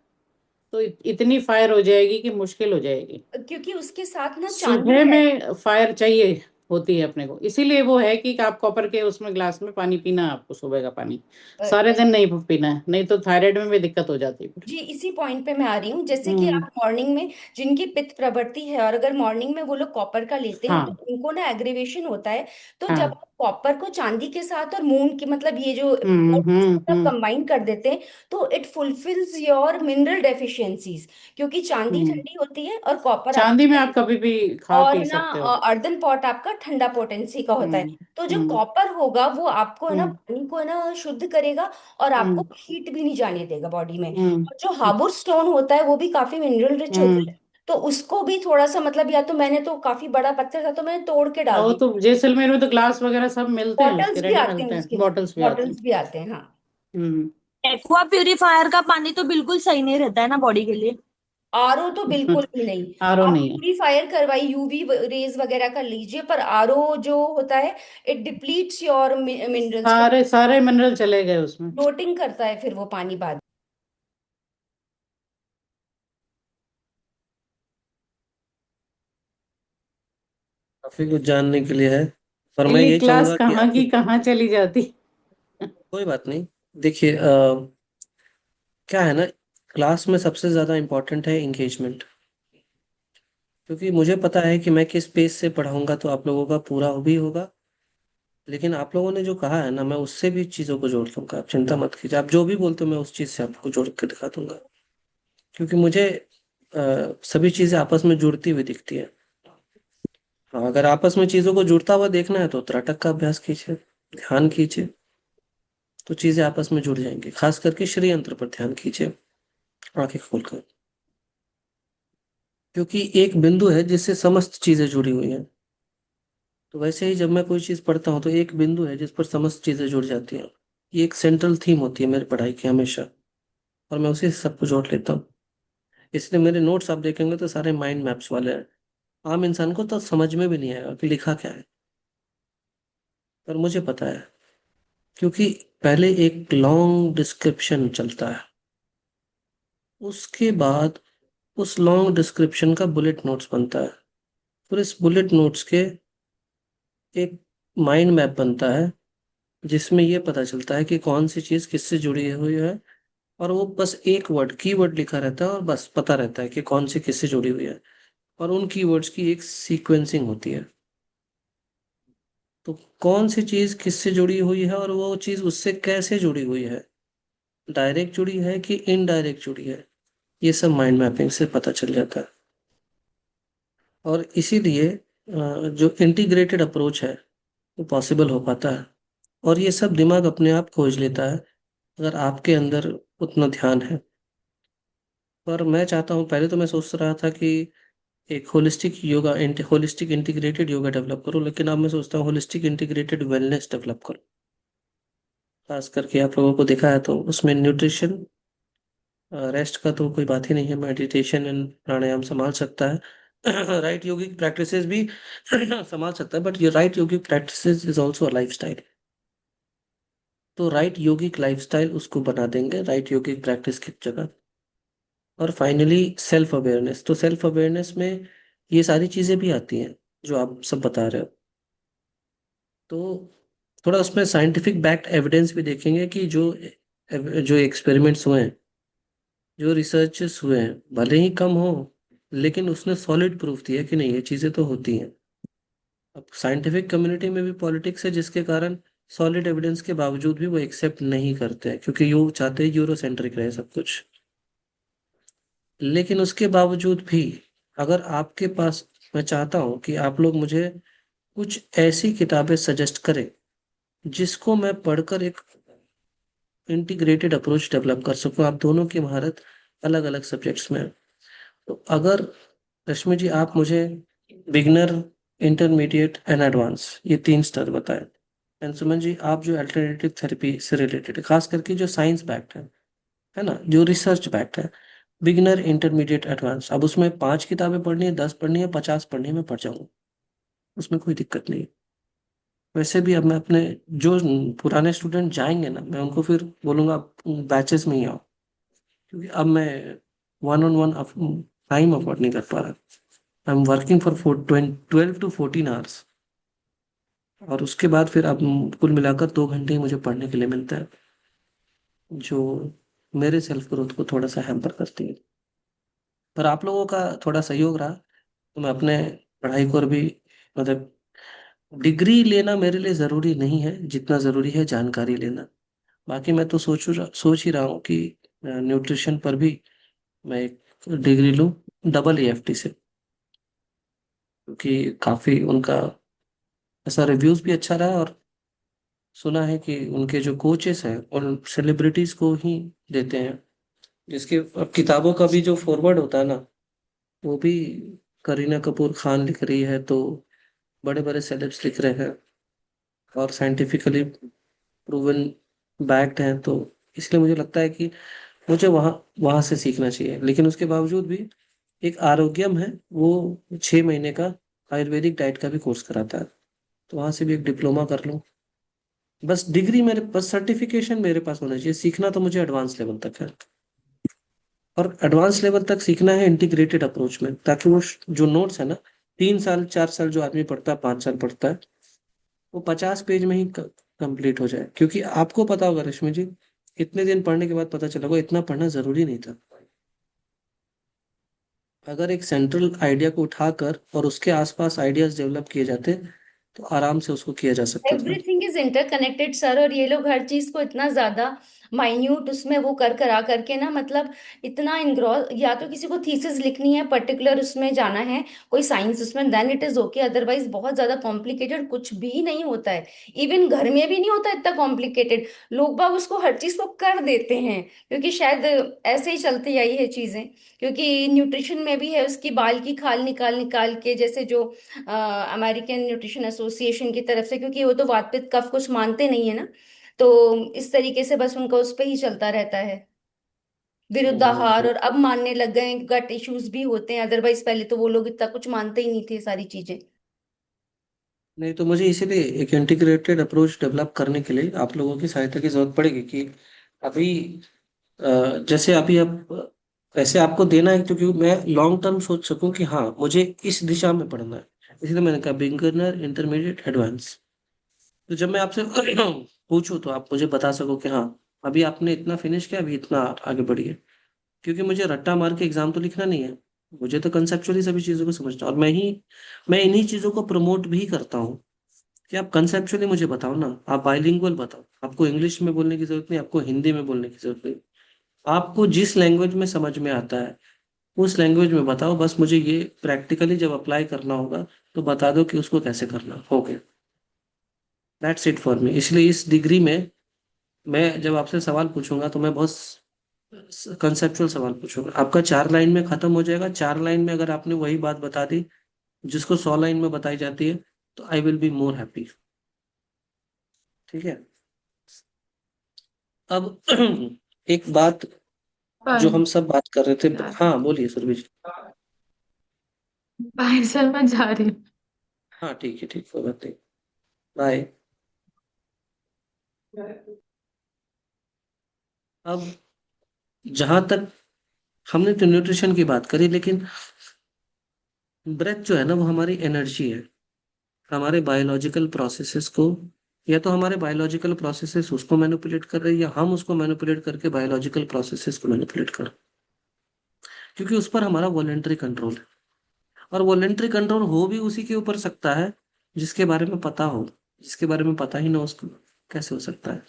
Speaker 3: तो इतनी फायर हो जाएगी कि मुश्किल हो जाएगी।
Speaker 4: क्योंकि उसके साथ ना चांदी
Speaker 3: सुबह
Speaker 4: है।
Speaker 3: में फायर चाहिए होती है अपने को, इसीलिए वो है कि आप कॉपर के उसमें ग्लास में पानी पीना है आपको, सुबह का पानी। सारे दिन नहीं पीना है, नहीं तो थायराइड में भी दिक्कत हो जाती है फिर।
Speaker 4: जी इसी पॉइंट पे मैं आ रही हूँ, जैसे कि
Speaker 3: हम्म।
Speaker 4: आप मॉर्निंग में, जिनकी पित्त प्रवृत्ति है और अगर मॉर्निंग में वो लोग कॉपर का लेते हैं तो
Speaker 3: हाँ
Speaker 4: उनको ना एग्रीवेशन होता है। तो जब
Speaker 3: हाँ।
Speaker 4: आप कॉपर को चांदी के साथ और मून की, मतलब ये जो आप
Speaker 3: हम्म
Speaker 4: कंबाइन कर देते हैं, तो it fulfils your mineral deficiencies, क्योंकि चांदी
Speaker 3: हम्म।
Speaker 4: ठंडी होती है और कॉपर
Speaker 3: चांदी में
Speaker 4: आपका,
Speaker 3: आप कभी भी खा
Speaker 4: और
Speaker 3: पी
Speaker 4: ना
Speaker 3: सकते हो।
Speaker 4: अर्दन पॉट आपका ठंडा पोटेंसी का होता है।
Speaker 3: हम्म
Speaker 4: तो जो
Speaker 3: हम्म
Speaker 4: कॉपर होगा वो आपको है ना,
Speaker 3: हम्म
Speaker 4: पानी को है ना शुद्ध करेगा, और आपको
Speaker 3: हम्म
Speaker 4: हीट भी नहीं जाने देगा बॉडी में।
Speaker 3: हम्म
Speaker 4: और जो हार्बर स्टोन होता है वो भी काफी मिनरल रिच होता
Speaker 3: हम्म।
Speaker 4: है। तो उसको भी थोड़ा सा मतलब, या तो मैंने तो काफी बड़ा पत्थर था तो मैंने तोड़ के डाल
Speaker 3: वो तो
Speaker 4: दिया।
Speaker 3: जैसलमेर में तो ग्लास वगैरह सब मिलते हैं, उसके
Speaker 4: बॉटल्स भी
Speaker 3: रेडी
Speaker 4: आते हैं
Speaker 3: मिलते हैं,
Speaker 4: उसके,
Speaker 3: बॉटल्स भी आते हैं।
Speaker 4: बॉटल्स भी आते हैं, हाँ।
Speaker 3: हम्म।
Speaker 6: एक्वा प्यूरिफायर का पानी तो बिल्कुल सही नहीं रहता है ना बॉडी के लिए।
Speaker 4: आरओ तो बिल्कुल भी नहीं।
Speaker 3: आरओ
Speaker 4: आप
Speaker 3: नहीं है।
Speaker 4: प्यूरीफायर करवाइए, यूवी रेज वगैरह का लीजिए, पर आरओ जो होता है, इट डिप्लीट्स योर मिनरल्स,
Speaker 3: सारे सारे मिनरल चले गए उसमें।
Speaker 4: फ्लोटिंग करता है फिर वो पानी बाद।
Speaker 1: काफी कुछ जानने के लिए है, पर मैं
Speaker 3: मेरी
Speaker 1: यही
Speaker 3: क्लास
Speaker 1: चाहूंगा कि
Speaker 3: कहाँ
Speaker 1: आप,
Speaker 3: की कहाँ चली जाती।
Speaker 1: कोई बात नहीं। देखिए क्या है ना, क्लास में सबसे ज्यादा इम्पोर्टेंट है इंगेजमेंट। क्योंकि मुझे पता है कि मैं किस पेज से पढ़ाऊंगा तो आप लोगों का पूरा भी होगा। लेकिन आप लोगों ने जो कहा है ना, मैं उससे भी चीज़ों को जोड़ लूंगा, आप चिंता मत कीजिए। आप जो भी बोलते हो मैं उस चीज़ से आपको जोड़ के दिखा दूंगा। क्योंकि मुझे सभी चीज़ें आपस में जुड़ती हुई दिखती है। हाँ, अगर आपस में चीज़ों को जुड़ता हुआ देखना है तो त्रटक का अभ्यास कीजिए, ध्यान कीजिए, तो चीज़ें आपस में जुड़ जाएंगी। खास करके श्री यंत्र पर ध्यान कीजिए, आंखें खोलकर। क्योंकि एक बिंदु है जिससे समस्त चीज़ें जुड़ी हुई हैं। तो वैसे ही जब मैं कोई चीज़ पढ़ता हूँ तो एक बिंदु है जिस पर समस्त चीज़ें जुड़ जाती हैं। ये एक सेंट्रल थीम होती है मेरी पढ़ाई की हमेशा, और मैं उसी से सबको जोड़ लेता हूँ। इसलिए मेरे नोट्स आप देखेंगे तो सारे माइंड मैप्स वाले हैं। आम इंसान को तो समझ में भी नहीं आएगा कि लिखा क्या है, पर मुझे पता है। क्योंकि पहले एक लॉन्ग डिस्क्रिप्शन चलता है, उसके बाद उस लॉन्ग डिस्क्रिप्शन का बुलेट नोट्स बनता है, फिर इस बुलेट नोट्स के एक माइंड मैप बनता है, जिसमें ये पता चलता है कि कौन सी चीज़ किससे जुड़ी हुई है। और वो बस एक वर्ड कीवर्ड लिखा रहता है और बस पता रहता है कि कौन सी किससे जुड़ी हुई है। और उन कीवर्ड्स की एक सीक्वेंसिंग होती है। तो कौन सी चीज़ किससे जुड़ी हुई है और वो चीज़ उससे कैसे जुड़ी हुई है, डायरेक्ट जुड़ी है कि इनडायरेक्ट जुड़ी है, ये सब माइंड मैपिंग से पता चल जाता है। और इसीलिए जो इंटीग्रेटेड अप्रोच है वो पॉसिबल हो पाता है। और ये सब दिमाग अपने आप खोज लेता है, अगर आपके अंदर उतना ध्यान है। पर मैं चाहता हूँ, पहले तो मैं सोच रहा था कि एक होलिस्टिक इंटीग्रेटेड योगा डेवलप करूँ, लेकिन अब मैं सोचता हूँ होलिस्टिक इंटीग्रेटेड वेलनेस डेवलप करूँ। खास करके आप लोगों को देखा है तो उसमें न्यूट्रिशन, रेस्ट का तो कोई बात ही नहीं है, मेडिटेशन एंड प्राणायाम संभाल सकता है। राइट योगिक प्रैक्टिसेस भी संभाल सकता है, बट ये right yogic practices is also a lifestyle. तो राइट योगिक लाइफस्टाइल उसको बना देंगे राइट योगिक प्रैक्टिस की जगह। और फाइनली सेल्फ अवेयरनेस, तो सेल्फ अवेयरनेस में ये सारी चीज़ें भी आती हैं जो आप सब बता रहे हो। तो थोड़ा उसमें साइंटिफिक बैक्ड एविडेंस भी देखेंगे कि जो एक्सपेरिमेंट्स हुए हैं, जो रिसर्चेस हुए हैं, भले ही कम हो, लेकिन उसने सॉलिड प्रूफ दिया कि नहीं ये चीज़ें तो होती हैं। अब साइंटिफिक कम्युनिटी में भी पॉलिटिक्स है, जिसके कारण सॉलिड एविडेंस के बावजूद भी वो एक्सेप्ट नहीं करते हैं, क्योंकि वो चाहते हैं यूरोसेंट्रिक रहे सब कुछ। लेकिन उसके बावजूद भी अगर आपके पास, मैं चाहता हूँ कि आप लोग मुझे कुछ ऐसी किताबें सजेस्ट करें जिसको मैं पढ़कर एक इंटीग्रेटेड अप्रोच डेवलप कर सकूं। आप दोनों की महारत अलग अलग सब्जेक्ट्स में है। तो अगर रश्मि जी आप मुझे बिगनर, इंटरमीडिएट एंड एडवांस ये 3 स्तर बताएं। एंड सुमन जी आप जो अल्टरनेटिव थेरेपी से रिलेटेड, खास करके जो साइंस बैक्ड है ना, जो रिसर्च बैक्ड है, बिगिनर, इंटरमीडिएट, एडवांस। अब उसमें 5 किताबें पढ़नी है, 10 पढ़नी है, 50 पढ़नी है, मैं पढ़ जाऊंगा, उसमें कोई दिक्कत नहीं है। वैसे भी अब मैं अपने जो पुराने स्टूडेंट जाएंगे ना, मैं उनको फिर बोलूंगा बैचेस में ही आओ। क्योंकि अब मैं one on one time afford नहीं कर पा रहा। I am working for 12 to 14 hours, और उसके बाद फिर अब कुल मिलाकर 2 घंटे ही मुझे पढ़ने के लिए मिलता है, जो मेरे सेल्फ ग्रोथ को थोड़ा सा हैम्पर करती है। पर आप लोगों का थोड़ा सहयोग रहा तो मैं अपने पढ़ाई को और भी, मतलब डिग्री लेना मेरे लिए ज़रूरी नहीं है जितना ज़रूरी है जानकारी लेना। बाकी मैं तो सोच ही रहा हूँ कि न्यूट्रिशन पर भी मैं एक डिग्री लूँ, डबल EFT से, क्योंकि काफ़ी उनका ऐसा रिव्यूज भी अच्छा रहा, और सुना है कि उनके जो कोचेस हैं उन सेलिब्रिटीज को ही देते हैं, जिसके अब किताबों का भी जो फॉरवर्ड होता है ना, वो भी करीना कपूर खान लिख रही है, तो बड़े बड़े सेलेब्स लिख रहे हैं और साइंटिफिकली प्रूवन बैक्ड हैं, तो इसलिए मुझे लगता है कि मुझे वहाँ वहाँ से सीखना चाहिए। लेकिन उसके बावजूद भी एक आरोग्यम है, वो 6 महीने का आयुर्वेदिक डाइट का भी कोर्स कराता है, तो वहाँ से भी एक डिप्लोमा कर लूँ। बस डिग्री मेरे, बस सर्टिफिकेशन मेरे पास होना चाहिए, सीखना तो मुझे एडवांस लेवल तक है। और एडवांस लेवल तक सीखना है इंटीग्रेटेड अप्रोच में, ताकि वो जो नोट्स है ना, 3 साल 4 साल जो आदमी पढ़ता है, 5 साल पढ़ता है, वो 50 पेज में ही कंप्लीट हो जाए। क्योंकि आपको पता होगा रश्मि जी, इतने दिन पढ़ने के बाद पता चला होगा इतना पढ़ना जरूरी नहीं था। अगर एक सेंट्रल आइडिया को उठाकर और उसके आसपास आइडियाज डेवलप किए जाते, तो आराम से उसको किया जा सकता था।
Speaker 4: एवरीथिंग इज इंटरकनेक्टेड सर, और ये लोग हर चीज को इतना ज्यादा माइन्यूट उसमें वो कर करा करके ना, मतलब इतना इनग्रॉस, या तो किसी को थीसिस लिखनी है पर्टिकुलर उसमें जाना है, कोई साइंस उसमें, then it is okay, otherwise बहुत ज्यादा कॉम्प्लिकेटेड कुछ भी नहीं होता है। इवन घर में भी नहीं होता इतना कॉम्प्लिकेटेड, लोग बाग उसको हर चीज को कर देते हैं, क्योंकि शायद ऐसे ही चलती आई है चीजें। क्योंकि न्यूट्रिशन में भी है, उसकी बाल की खाल निकाल निकाल के, जैसे जो अमेरिकन न्यूट्रिशन एसोसिएशन की तरफ से, क्योंकि वो तो वात पित्त कफ कुछ मानते नहीं है ना, तो इस तरीके से बस उनका उस पे ही चलता रहता है, विरुद्धाहार।
Speaker 1: हम्म।
Speaker 4: और अब मानने लग गए हैं, गट इश्यूज भी होते हैं, अदरवाइज पहले तो वो लोग इतना कुछ मानते ही नहीं थे सारी चीजें।
Speaker 1: नहीं, तो मुझे इसीलिए एक इंटीग्रेटेड अप्रोच डेवलप करने के लिए आप लोगों की सहायता की जरूरत पड़ेगी। कि अभी जैसे अभी अब ऐसे आपको देना है, क्योंकि मैं लॉन्ग टर्म सोच सकूं कि हाँ मुझे इस दिशा में पढ़ना है, इसलिए मैंने कहा बिगिनर, इंटरमीडिएट, एडवांस। तो जब मैं आपसे पूछूं तो आप मुझे बता सको कि हाँ अभी आपने इतना फिनिश किया, अभी इतना आगे बढ़िए। क्योंकि मुझे रट्टा मार के एग्जाम तो लिखना नहीं है, मुझे तो कंसेप्चुअली सभी चीज़ों को समझना है। और मैं इन्हीं चीज़ों को प्रमोट भी करता हूँ कि आप कंसेप्चुअली मुझे बताओ ना, आप बाइलिंगुअल बताओ, आपको इंग्लिश में बोलने की जरूरत नहीं, आपको हिंदी में बोलने की जरूरत नहीं, आपको जिस लैंग्वेज में समझ में आता है उस लैंग्वेज में बताओ। बस मुझे ये प्रैक्टिकली जब अप्लाई करना होगा तो बता दो कि उसको कैसे करना, हो गया। That's it for me. इसलिए इस डिग्री में मैं जब आपसे सवाल पूछूंगा तो मैं बहुत कंसेप्चुअल सवाल पूछूंगा। आपका 4 लाइन में खत्म हो जाएगा। 4 लाइन में अगर आपने वही बात बता दी जिसको 100 लाइन में बताई जाती है, तो I will be more happy. ठीक है। अब एक बात जो
Speaker 5: पर
Speaker 1: हम सब बात कर रहे थे।
Speaker 5: यार,
Speaker 1: हाँ बोलिए सुरभि जी।
Speaker 5: बाय सर, मैं जा रही हूँ।
Speaker 1: हाँ ठीक है, ठीक, कोई बात नहीं। बाय। अब जहां तक हमने तो न्यूट्रिशन की बात करी, लेकिन ब्रेथ जो है ना वो हमारी एनर्जी है। हमारे बायोलॉजिकल प्रोसेसेस को, या तो हमारे बायोलॉजिकल प्रोसेसेस उसको मैनिपुलेट कर रहे हैं, या हम उसको मैनिपुलेट करके बायोलॉजिकल प्रोसेसेस को मैनिपुलेट कर रहे हैं। क्योंकि उस पर हमारा वॉलेंटरी कंट्रोल है। और वॉलेंटरी कंट्रोल हो भी उसी के ऊपर सकता है जिसके बारे में पता हो। जिसके बारे में पता ही ना हो, उसको कैसे हो सकता है?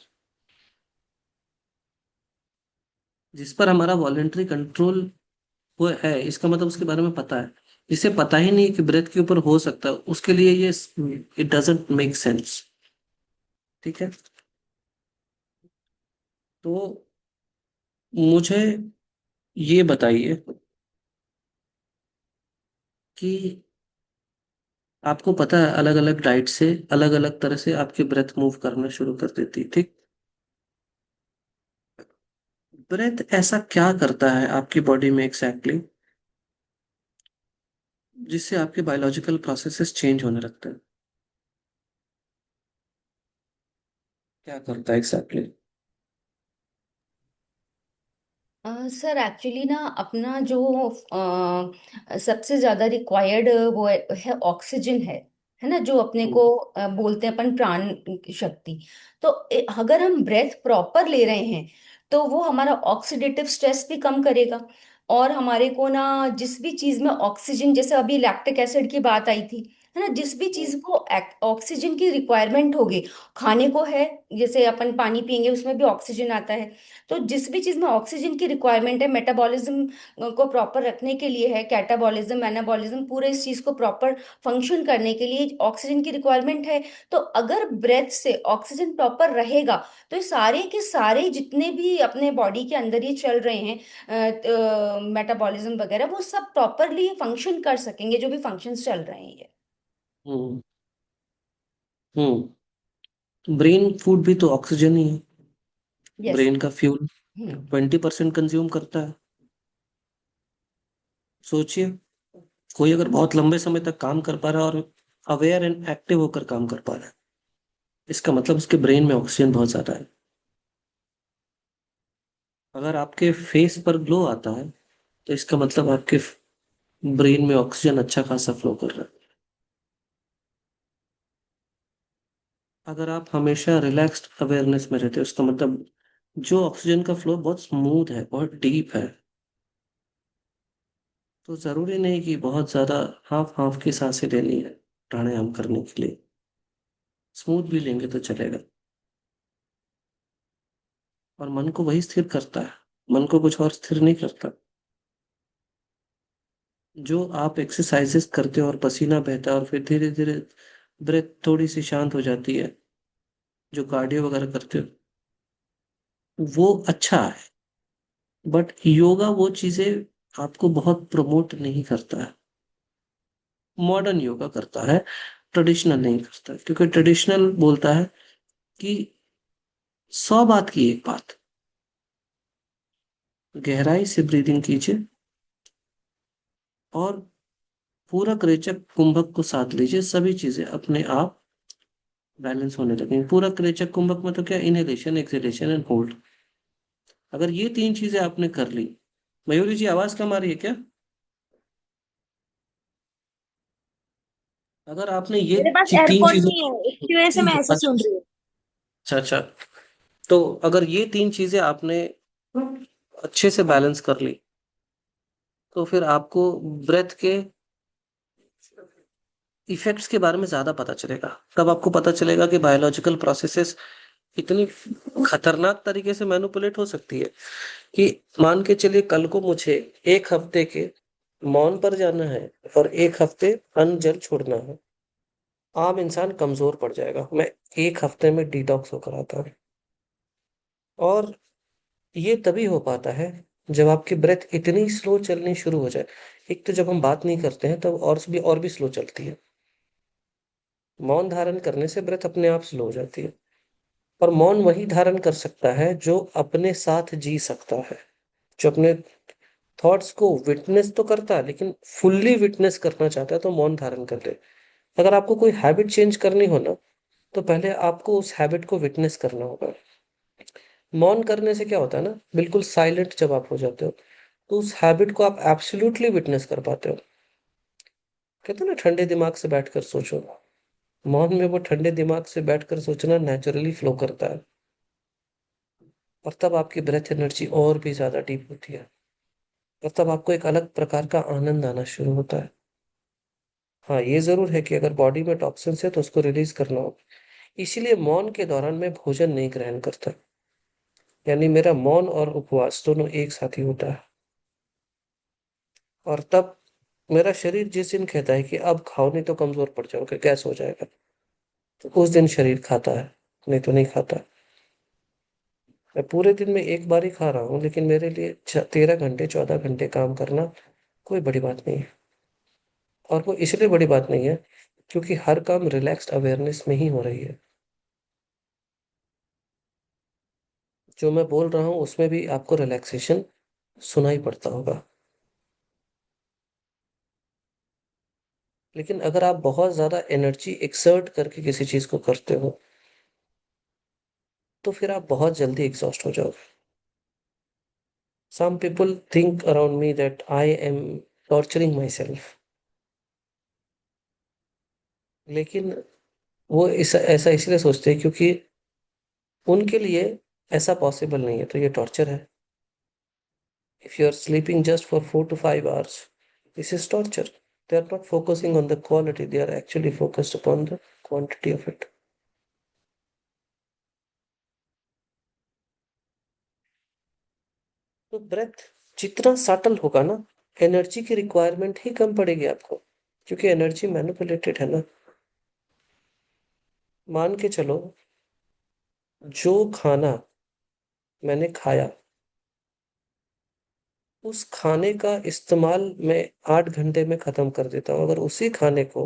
Speaker 1: जिस पर हमारा वॉलेंटरी कंट्रोल वो है, इसका मतलब उसके बारे में पता है। जिसे पता ही नहीं कि ब्रेथ के ऊपर हो सकता है, उसके लिए ये इट डजंट मेक सेंस। ठीक है। तो मुझे ये बताइए कि आपको पता है अलग अलग डाइट से अलग अलग तरह से आपकी ब्रेथ मूव करना शुरू कर देती है, ठीक? ब्रेथ ऐसा क्या करता है आपकी बॉडी में एग्जैक्टली जिससे आपके बायोलॉजिकल प्रोसेसेस चेंज होने लगते हैं? क्या करता है एग्जैक्टली?
Speaker 4: सर एक्चुअली ना, अपना जो सबसे ज्यादा रिक्वायर्ड वो है ऑक्सीजन है ना, जो अपने को बोलते हैं अपन प्राण की शक्ति। तो अगर हम ब्रेथ प्रॉपर ले रहे हैं, तो वो हमारा ऑक्सीडेटिव स्ट्रेस भी कम करेगा। और हमारे को ना जिस भी चीज में ऑक्सीजन, जैसे अभी लैक्टिक एसिड की बात आई थी, है ना, जिस भी चीज को ऑक्सीजन की रिक्वायरमेंट होगी, खाने को है, जैसे अपन पानी पियेंगे उसमें भी ऑक्सीजन आता है, तो जिस भी चीज में ऑक्सीजन की रिक्वायरमेंट है, मेटाबॉलिज्म को प्रॉपर रखने के लिए है, कैटाबॉलिज्म एनाबॉलिज्म, पूरे इस चीज को प्रॉपर फंक्शन करने के लिए ऑक्सीजन की रिक्वायरमेंट है। तो अगर ब्रेथ से ऑक्सीजन प्रॉपर रहेगा, तो ये सारे के सारे जितने भी अपने बॉडी के अंदर ये चल रहे हैं मेटाबॉलिज्म वगैरह, वो सब प्रॉपरली फंक्शन कर सकेंगे, जो भी फंक्शंस चल रहे हैं ये।
Speaker 1: हम्म। हम्म। ब्रेन फूड भी तो ऑक्सीजन ही है।
Speaker 4: यस।
Speaker 1: ब्रेन का फ्यूल
Speaker 4: हम्म।
Speaker 1: 20% कंज्यूम करता है। सोचिए, कोई अगर बहुत लंबे समय तक काम कर पा रहा है और अवेयर एंड एक्टिव होकर काम कर पा रहा है, इसका मतलब उसके ब्रेन में ऑक्सीजन बहुत ज्यादा है। अगर आपके फेस पर ग्लो आता है, तो इसका मतलब आपके ब्रेन में ऑक्सीजन अच्छा खासा फ्लो कर रहा है। अगर आप हमेशा रिलैक्स्ड अवेयरनेस में रहते हो, इसका मतलब जो ऑक्सीजन का फ्लो बहुत स्मूथ है, बहुत डीप है। तो जरूरी नहीं कि बहुत ज्यादा हाफ हाफ की सांसें लेनी है प्राणायाम करने के लिए। स्मूथ भी लेंगे तो चलेगा। और मन को वही स्थिर करता है, मन को कुछ और स्थिर नहीं करता। जो आप एक्सरसाइजेस करते हो और पसीना बहता है और फिर धीरे धीरे ब्रेथ थोड़ी सी शांत हो जाती है, जो कार्डियो वगैरह करते हो, वो अच्छा है। बट योगा वो चीजें आपको बहुत प्रमोट नहीं करता है। मॉडर्न योगा करता है, ट्रेडिशनल नहीं करता है, क्योंकि ट्रेडिशनल बोलता है कि 100 बात की एक बात, गहराई से ब्रीदिंग कीजिए और पूरा रेचक कुंभक को साथ लीजिए, सभी चीजें अपने आप बैलेंस होने लगेंगी। पूरा रेचक कुंभक में तो क्या, इनहेलेशन, एक्सहेलेशन एंड होल्ड। अगर ये 3 चीजें आपने कर ली। मयूरी जी, आवाज कम आ रही है क्या? अगर आपने ये
Speaker 6: मेरे पास
Speaker 1: तीन
Speaker 6: एयरपोर्ट
Speaker 1: चीजें,
Speaker 6: नहीं है, इसकी वजह से मैं ऐसे
Speaker 1: अच्छा
Speaker 6: सुन रही हूँ।
Speaker 1: अच्छा अच्छा, तो अगर ये 3 चीजें आपने अच्छे से बैलेंस कर ली, तो फिर आपको ब्रेथ के इफेक्ट्स के बारे में ज्यादा पता चलेगा। तब आपको पता चलेगा कि बायोलॉजिकल प्रोसेसेस इतनी खतरनाक तरीके से मैनिपुलेट हो सकती है कि मान के चलिए कल को मुझे 1 हफ्ते के मौन पर जाना है और 1 हफ्ते अन्न जल छोड़ना है। आम इंसान कमजोर पड़ जाएगा। मैं 1 हफ्ते में डिटॉक्स होकर आता हूँ। और ये तभी हो पाता है जब आपकी ब्रेथ इतनी स्लो चलनी शुरू हो जाए। एक तो जब हम बात नहीं करते हैं तब और भी स्लो चलती है। मौन धारण करने से ब्रेथ अपने आप स्लो हो जाती है। और मौन वही धारण कर सकता है जो अपने साथ जी सकता है, जो अपने थॉट्स को विटनेस तो करता है लेकिन फुल्ली विटनेस करना चाहता है, तो मौन धारण कर ले। अगर आपको कोई हैबिट चेंज करनी हो ना, तो पहले आपको उस हैबिट को विटनेस करना होगा। मौन करने से क्या होता है ना, बिल्कुल साइलेंट जब आप हो जाते हो, तो उस हैबिट को आप एब्सोल्युटली विटनेस कर पाते हो। कहते हैं ना, ठंडे दिमाग से बैठकर सोचो। मौन में वो ठंडे दिमाग से बैठकर सोचना नेचुरली फ्लो करता है। और तब आपकी ब्रेथ एनर्जी और भी ज्यादा डीप होती है। और तब आपको एक अलग प्रकार का आनंद आना शुरू होता है। हाँ, ये जरूर है कि अगर बॉडी में टॉक्सिन्स है तो उसको रिलीज करना होगा। इसीलिए मौन के दौरान मैं भोजन नहीं ग्रहण करता। यानी मेरा मौन और उपवास दोनों एक साथ ही होता है। और तब मेरा शरीर जिस दिन कहता है कि अब खाओ नहीं तो कमजोर पड़ जाओगे, गैस हो जाएगा, तो उस दिन शरीर खाता है, नहीं तो नहीं खाता। मैं पूरे दिन में एक बार ही खा रहा हूँ, लेकिन मेरे लिए 13 घंटे 14 घंटे काम करना कोई बड़ी बात नहीं है। और वो इसलिए बड़ी बात नहीं है क्योंकि हर काम रिलैक्स्ड अवेयरनेस में ही हो रही है। जो मैं बोल रहा हूँ उसमें भी आपको रिलैक्सेशन सुनाई पड़ता होगा। लेकिन अगर आप बहुत ज्यादा एनर्जी एक्सर्ट करके किसी चीज को करते हो, तो फिर आप बहुत जल्दी एग्जॉस्ट हो जाओगे। Some people think around me that I am torturing myself. लेकिन वो ऐसा इसलिए सोचते हैं क्योंकि उनके लिए ऐसा पॉसिबल नहीं है, तो ये टॉर्चर है। If you are sleeping just for 4 to 5 hours, this is torture. They are not focusing on the quality, they are actually focused upon the quantity of it. तो ब्रेथ जितना सटल होगा ना, energy की requirement ही कम पड़ेगी आपको, क्योंकि energy manipulated है ना। मान के चलो, जो खाना मैंने खाया, उस खाने का इस्तेमाल मैं 8 घंटे में खत्म कर देता हूँ। अगर उसी खाने को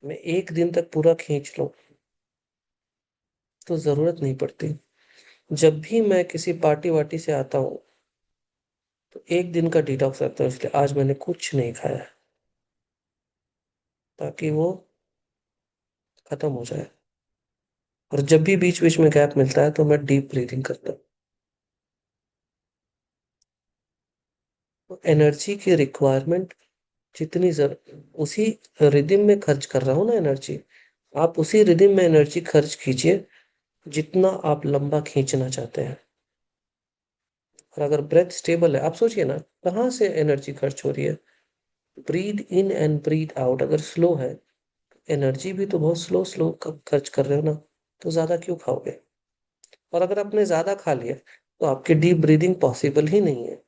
Speaker 1: मैं एक दिन तक पूरा खींच लूं तो जरूरत नहीं पड़ती। जब भी मैं किसी पार्टी वार्टी से आता हूँ तो एक दिन का डिटॉक्स रखता हूँ, इसलिए आज मैंने कुछ नहीं खाया, ताकि वो खत्म हो जाए। और जब भी बीच बीच में गैप मिलता है तो मैं डीप ब्रीथिंग करता हूँ। तो एनर्जी की रिक्वायरमेंट जितनी उसी रिदम में खर्च कर रहा हूँ ना एनर्जी, आप उसी रिदम में एनर्जी खर्च कीजिए जितना आप लंबा खींचना चाहते हैं। और अगर ब्रेथ स्टेबल है, आप सोचिए ना कहाँ से एनर्जी खर्च हो रही है। Breathe in and breathe out अगर स्लो है, एनर्जी भी तो बहुत स्लो स्लो खर्च कर रहे हो ना, तो ज्यादा क्यों खाओगे। और अगर आपने ज्यादा खा लिया तो आपकी डीप ब्रीदिंग पॉसिबल ही नहीं है।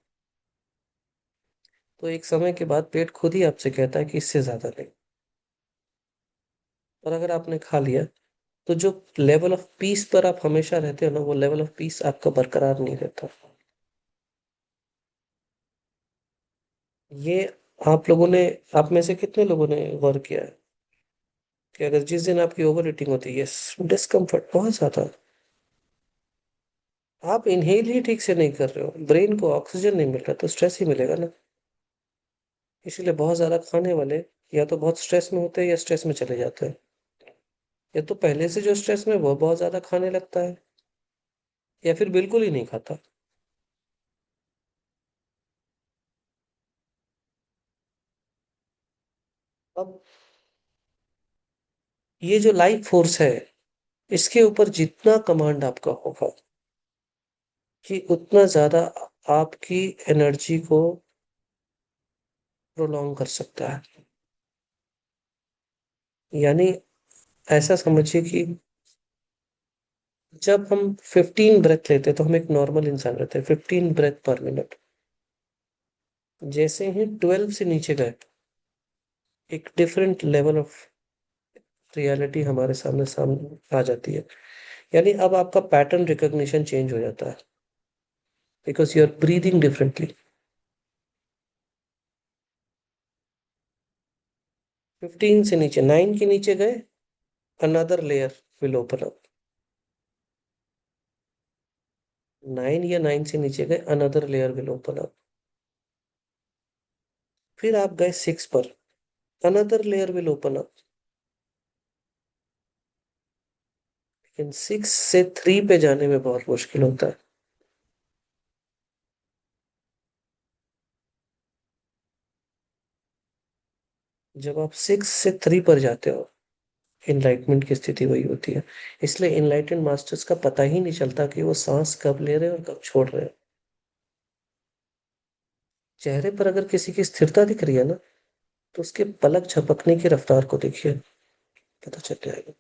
Speaker 1: तो एक समय के बाद पेट खुद ही आपसे कहता है कि इससे ज्यादा नहीं। और अगर आपने खा लिया तो जो लेवल ऑफ पीस पर आप हमेशा रहते हो ना, वो लेवल ऑफ पीस आपका बरकरार नहीं रहता। ये आप लोगों ने, आप में से कितने लोगों ने गौर किया है कि अगर जिस दिन आपकी ओवर ईटिंग होती है, डिस्कम्फर्ट बहुत ज्यादा, आप इनहेल ही ठीक से नहीं कर रहे हो, ब्रेन को ऑक्सीजन नहीं मिल रहा, तो स्ट्रेस ही मिलेगा ना। इसीलिए बहुत ज्यादा खाने वाले या तो बहुत स्ट्रेस में होते हैं या स्ट्रेस में चले जाते हैं, या तो पहले से जो स्ट्रेस में वो बहुत ज्यादा खाने लगता है, या फिर बिल्कुल ही नहीं खाता। अब ये जो लाइफ फोर्स है, इसके ऊपर जितना कमांड आपका होगा कि उतना ज्यादा आपकी एनर्जी को प्रोलॉन्ग कर सकता है। यानी ऐसा समझिए कि जब हम 15 ब्रेथ लेते हैं तो हम एक नॉर्मल इंसान रहते हैं, 15 ब्रेथ पर मिनट। जैसे ही 12 से नीचे गए, एक डिफरेंट लेवल ऑफ रियलिटी हमारे सामने सामने आ जाती है। यानी अब आपका पैटर्न रिकॉग्निशन चेंज हो जाता है, because you are breathing differently. 15 से नीचे, 9 के नीचे गए, another layer will open up. 9 या 9 से नीचे गए, another layer will open up. फिर आप गए 6 पर, another layer will open up. लेकिन 6 से 3 पे जाने में बहुत मुश्किल होता है। जब आप 6 से 3 पर जाते हो, इनलाइटमेंट की स्थिति वही होती है। इसलिए इनलाइटेंड मास्टर्स का पता ही नहीं चलता कि वो सांस कब ले रहे हैं और कब छोड़ रहे हैं। चेहरे पर अगर किसी की स्थिरता दिख रही है ना, तो उसके पलक झपकने की रफ्तार को देखिए, पता चल जाएगा।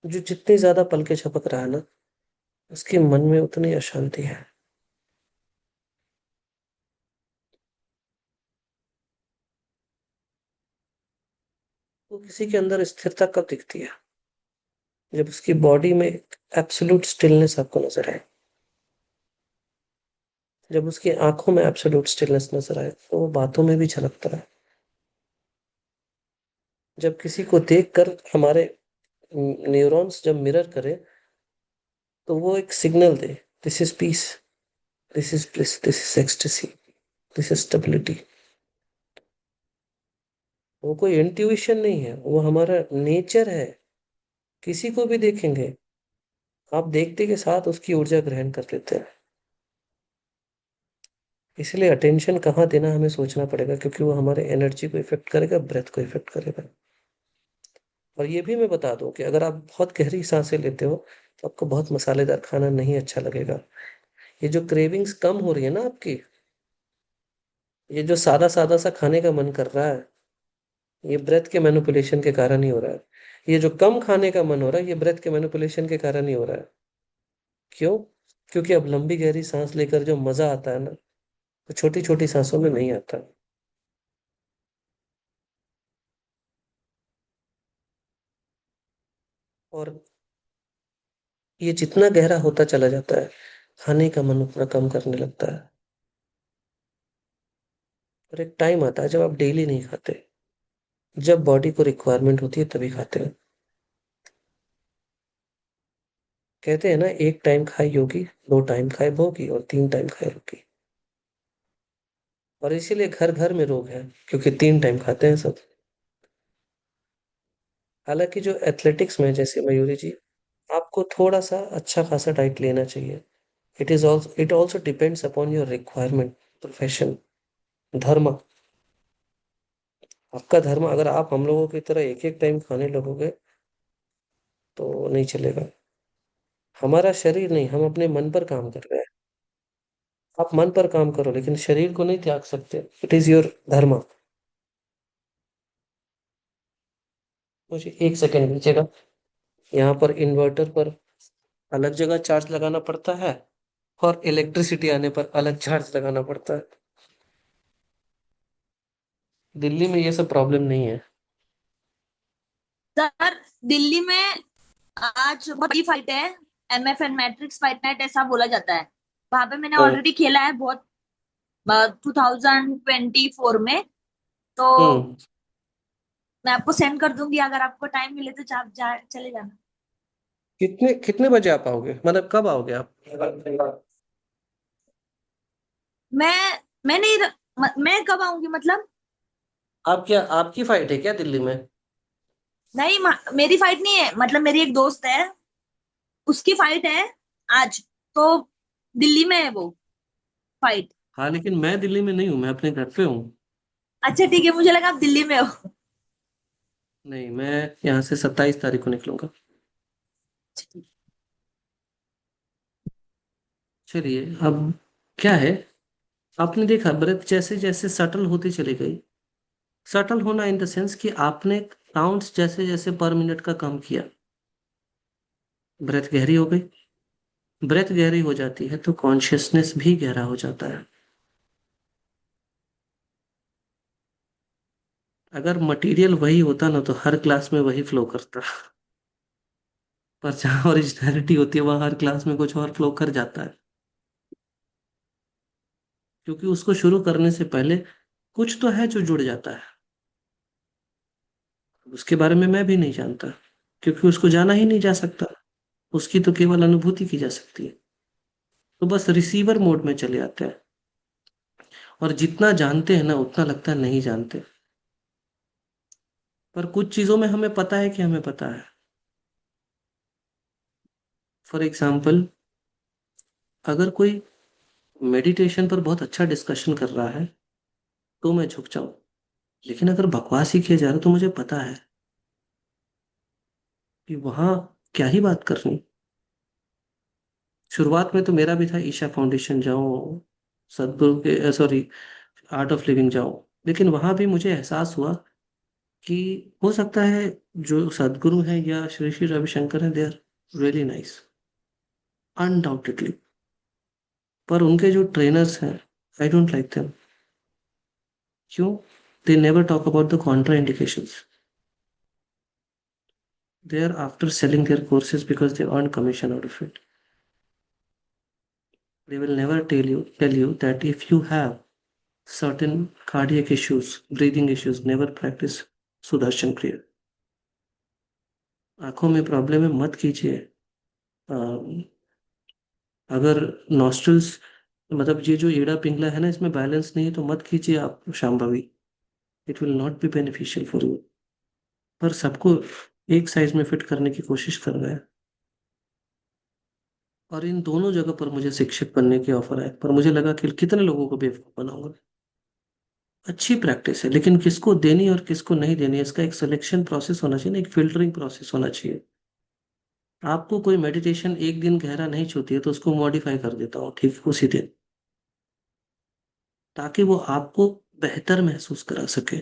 Speaker 1: जो जितनी ज्यादा पलके झपक रहा है ना, उसके मन में उतनी अशांति है। वो किसी के अंदर स्थिरता कब दिखती है? जब उसकी बॉडी में एब्सोल्यूट स्टिलनेस आपको नजर आए, जब उसकी आंखों में एब्सोल्यूट स्टिलनेस नजर आए, तो वो बातों में भी झलकता है। जब किसी को देखकर हमारे न्यूरॉन्स जब मिरर करे, तो वो एक signal they, this is peace, this is bliss, this is ecstasy, this is stability. वो कोई इंट्यूशन नहीं है, वो हमारा नेचर है। किसी को भी देखेंगे, आप देखते के साथ उसकी ऊर्जा ग्रहण कर लेते हैं। इसलिए अटेंशन कहाँ देना हमें सोचना पड़ेगा, क्योंकि वो हमारे एनर्जी को इफेक्ट करेगा, ब्रेथ को इफेक्ट करेगा। और ये भी मैं बता दूं कि अगर आप बहुत गहरी सांसें लेते हो तो आपको बहुत मसालेदार खाना नहीं अच्छा लगेगा। ये जो क्रेविंग्स कम हो रही है ना आपकी, ये जो सादा सादा सा खाने का मन कर रहा है, ये ब्रेथ के मैनिपुलेशन के कारण ही हो रहा है। ये जो कम खाने का मन हो रहा है, ये ब्रेथ के मैनिपुलेशन के कारण ही हो रहा है। क्यों? क्योंकि अब लंबी गहरी सांस लेकर जो मजा आता है ना, वो छोटी छोटी सांसों में नहीं आता। और ये जितना गहरा होता चला जाता है, खाने का मन उतना कम करने लगता है। और एक टाइम आता है जब आप डेली नहीं खाते, जब बॉडी को रिक्वायरमेंट होती है तभी खाते हैं। कहते हैं ना, एक टाइम खाए योगी, दो टाइम खाए भोगी, और तीन टाइम खाए रोगी। और इसीलिए घर घर में रोग है, क्योंकि तीन टाइम खाते हैं सब। हालांकि जो एथलेटिक्स में, जैसे मयूरी जी, आपको थोड़ा सा अच्छा खासा डाइट लेना चाहिए। It also depends upon your requirement, profession, धर्म। आपका धर्म, अगर आप हम लोगों की तरह एक एक टाइम खाने लगोगे तो नहीं चलेगा। हमारा शरीर नहीं, हम अपने मन पर काम कर रहे हैं। आप मन पर काम करो, लेकिन शरीर को नहीं त्याग सकते। इट इज योर धर्म। मुझे एक सेकेंड दीजिएगा। यहाँ पर इन्वर्टर पर अलग जगह चार्ज लगाना पड़ता है, और इलेक्ट्रिसिटी आने पर अलग चार्ज लगाना पड़ता है। दिल्ली में ये सब प्रॉब्लम नहीं है।
Speaker 6: सर, दिल्ली में आज बहुत बड़ी फाइट है, MFN मैट्रिक्स फाइट नाइट ऐसा बोला जाता है। वहां पे मैंने
Speaker 1: हम्म।
Speaker 6: ऑलरेडी खेला है बहुत, 2024 में। तो
Speaker 1: हम्म।
Speaker 6: मैं आपको सेंड कर दूंगी, अगर आपको टाइम मिले तो आप चले जाना।
Speaker 1: कितने कितने बजे आप आओगे, मतलब कब आओगे आप?
Speaker 6: मैं नहीं मैं कब आऊंगी मतलब?
Speaker 1: आप क्या, आपकी फाइट है क्या दिल्ली में?
Speaker 6: नहीं, मेरी फाइट नहीं है, मतलब मेरी एक दोस्त है, उसकी फाइट है आज। तो दिल्ली में है वो फाइट।
Speaker 1: हाँ, लेकिन मैं दिल्ली में नहीं हूँ, मैं अपने घर पे हूँ।
Speaker 6: अच्छा ठीक है, मुझे लगा आप दिल्ली में हो।
Speaker 1: नहीं, मैं यहाँ से 27 तारीख को निकलूंगा। चलिए, अब क्या है, आपने देखा ब्रेथ जैसे जैसे सटल होती चली गई। सटल होना इन द सेंस कि आपने काउंट्स जैसे जैसे पर मिनट का कम किया, ब्रेथ गहरी हो गई। ब्रेथ गहरी हो जाती है तो कॉन्शियसनेस भी गहरा हो जाता है। अगर मटेरियल वही होता ना, तो हर क्लास में वही फ्लो करता। पर जहाँ ओरिजिनलिटी होती है, वहाँ हर क्लास में कुछ और फ्लो कर जाता है। क्योंकि उसको शुरू करने से पहले कुछ तो है जो जुड़ जाता है। उसके बारे में मैं भी नहीं जानता, क्योंकि उसको जाना ही नहीं जा सकता। उसकी तो केवल अनुभूति की जा सकती है। तो बस रिसीवर मोड में चले आते हैं। और जितना जानते हैं ना, उतना लगता है नहीं जानते। पर कुछ चीजों में हमें पता है कि हमें पता है। फॉर एग्जाम्पल, अगर कोई मेडिटेशन पर बहुत अच्छा डिस्कशन कर रहा है तो मैं झुक जाऊं। लेकिन अगर बकवास ही किया जा रहा है, तो मुझे पता है कि वहां क्या ही बात करनी। शुरुआत में तो मेरा भी था, ईशा फाउंडेशन जाऊं, सदगुरु के, सॉरी, आर्ट ऑफ लिविंग जाऊं। लेकिन वहां भी मुझे एहसास हुआ कि हो सकता है जो सदगुरु हैं या श्री श्री रविशंकर हैं, they are really nice, undoubtedly. पर उनके जो ट्रेनर्स हैं, आई डोंट लाइक देम। क्यों? They never talk about the contraindications. They are after selling their courses because they earn commission out of it. They will never tell you that if you have certain cardiac issues, breathing issues, never practice Sudarshan Kriya. आंखों में problem है, मत कीजिए। अगर nostrils, मतलब ये जो ईड़ा पिंगला है ना, इसमें बैलेंस नहीं है, तो मत कीजिए आप Shambhavi. It will not be beneficial for you. पर सबको एक साइज में फिट करने की कोशिश कर रहे हैं। और इन दोनों जगह पर मुझे शिक्षक बनने की ऑफर आए, पर मुझे लगा कि कितने लोगों को बेवकूफ बनाऊंगा। अच्छी प्रैक्टिस है, लेकिन किसको देनी और किसको नहीं देनी, इसका एक सिलेक्शन प्रोसेस होना चाहिए ना, एक फिल्टरिंग प्रोसेस होना चाहिए। आपको कोई मेडिटेशन एक दिन गहरा नहीं छूती है, तो उसको मॉडिफाई कर देता हूँ ठीक उसी दिन। ताकि वो आपको बेहतर महसूस करा सके।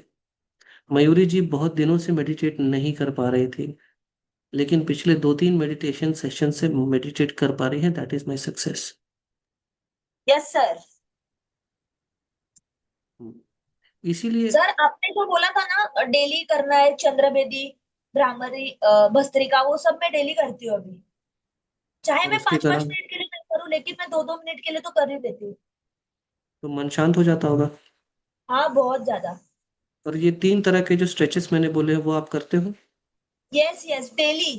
Speaker 1: मयूरी जी बहुत दिनों से मेडिटेट नहीं कर पा रही थी, लेकिन पिछले 2-3 मेडिटेशन सेशन से मेडिटेट कर पा रही है। That is my success.
Speaker 6: Yes sir.
Speaker 1: इसीलिए
Speaker 6: सर आपने जो बोला था ना डेली करना है चंद्रवेदी, भ्रामरी, भस्त्रिका, वो सब मैं डेली करती हूँ अभी। चाहे
Speaker 1: और
Speaker 6: मैं
Speaker 1: उसके
Speaker 6: 5-5
Speaker 1: कारण
Speaker 6: मिनट के लिए नहीं करूँ, लेकिन मैं 2-2 मिनट के लिए तो कर ही देती हूँ।
Speaker 1: तो मन शांत हो जाता होगा।
Speaker 6: हाँ बहुत ज्यादा।
Speaker 1: और ये 3 तरह के जो स्ट्रेचेस मैंने बोले हैं वो आप करते हो,
Speaker 6: यस यस डेली।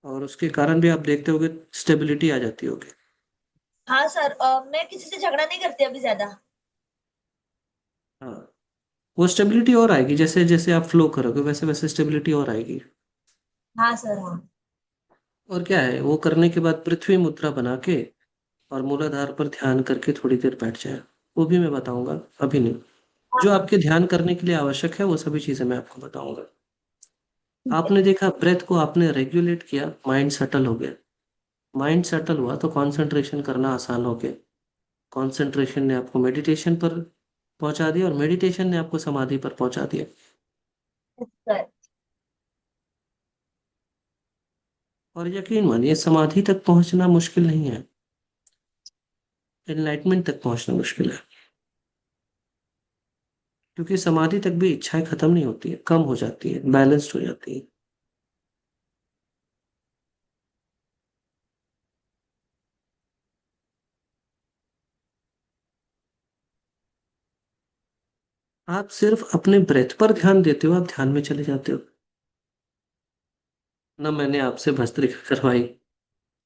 Speaker 1: और उसके कारण भी आप देखते होगे स्टेबिलिटी आ जाती होगी।
Speaker 6: हाँ सर, मैं किसी से झगड़ा नहीं करती अभी ज्यादा।
Speaker 1: हाँ, वो स्टेबिलिटी और आएगी, जैसे जैसे आप फ्लो करोगे वैसे वैसे स्टेबिलिटी और आएगी।
Speaker 6: हाँ सर हाँ।
Speaker 1: और क्या है, वो करने के बाद पृथ्वी मुद्रा बना के और मूलाधार पर ध्यान करके थोड़ी देर बैठ जाए। वो भी मैं बताऊंगा, अभी नहीं।
Speaker 6: हाँ
Speaker 1: जो
Speaker 6: हाँ
Speaker 1: आपके ध्यान करने के लिए आवश्यक है वो सभी चीजें मैं आपको बताऊंगा।
Speaker 6: ठीक है।
Speaker 1: आपने देखा, ब्रेथ को आपने रेगुलेट किया, माइंड सेटल हो गया। माइंड सेटल हुआ तो कंसंट्रेशन करना आसान हो गया। कंसंट्रेशन ने आपको मेडिटेशन पर पहुंचा दिया, और मेडिटेशन ने आपको समाधि पर पहुंचा दिया।
Speaker 6: सर।
Speaker 1: और यकीन मानिए, समाधि तक पहुंचना मुश्किल नहीं है, एनलाइटमेंट तक पहुंचना मुश्किल है। क्योंकि समाधि तक भी इच्छाएं खत्म नहीं होती है, कम हो जाती है, बैलेंस्ड हो जाती है। आप सिर्फ अपने ब्रेथ पर ध्यान देते हो, आप ध्यान में चले जाते हो। ना मैंने आपसे भस्त्रिका करवाई,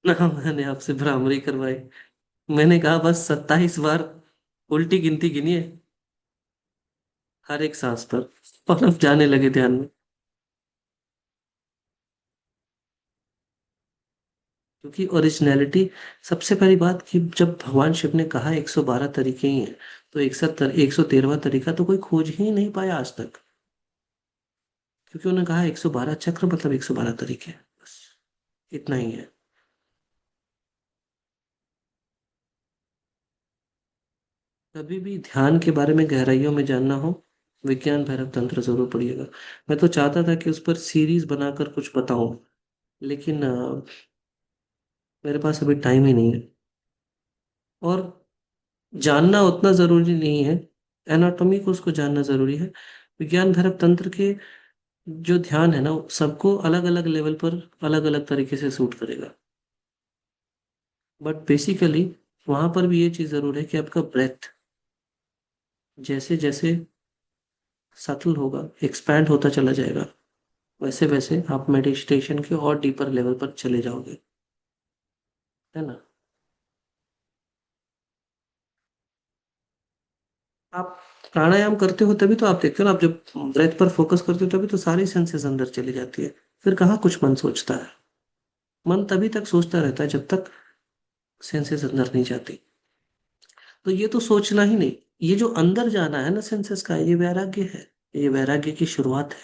Speaker 1: ना मैंने आपसे भ्रामरी करवाई। मैंने कहा बस 27 बार उल्टी गिनती गिनिए हर एक सांस पर, और अब जाने लगे ध्यान में। क्योंकि ओरिजिनलिटी, सबसे पहली बात कि जब भगवान शिव ने कहा 112 तरीके ही हैं, तो 113वां तरीका तो कोई खोज ही नहीं पाया आज तक। क्योंकि उन्होंने कहा 112 चक्र मतलब 112 तरीके, बस इतना ही है। कभी भी ध्यान के बारे में गहराइयों में जानना हो, विज्ञान भैरव तंत्र जरूर पढ़िएगा। मैं तो चाहता था कि उस पर सीरीज बनाकर कुछ बताऊं, लेकिन मेरे पास अभी टाइम ही नहीं है। और जानना उतना जरूरी नहीं है, एनाटॉमी को उसको जानना जरूरी है। विज्ञान भैरव तंत्र के जो ध्यान है ना, वो सबको अलग अलग लेवल पर अलग अलग तरीके से सूट करेगा। बट बेसिकली वहां पर भी ये चीज जरूर है कि आपका ब्रेथ जैसे जैसे सटल होगा, एक्सपैंड होता चला जाएगा, वैसे वैसे आप मेडिटेशन के और डीपर लेवल पर चले जाओगे, है ना। आप प्राणायाम करते हो तभी तो आप देखते हो ना, आप जब ब्रेथ पर फोकस करते हो तभी तो सारी सेंसेस अंदर चली जाती है। फिर कहाँ कुछ मन सोचता है। मन तभी तक सोचता रहता है जब तक सेंसेस अंदर नहीं जाती। तो ये तो सोचना ही नहीं, ये जो अंदर जाना है ना सेंसेस का, ये वैराग्य है। ये वैराग्य की शुरुआत है।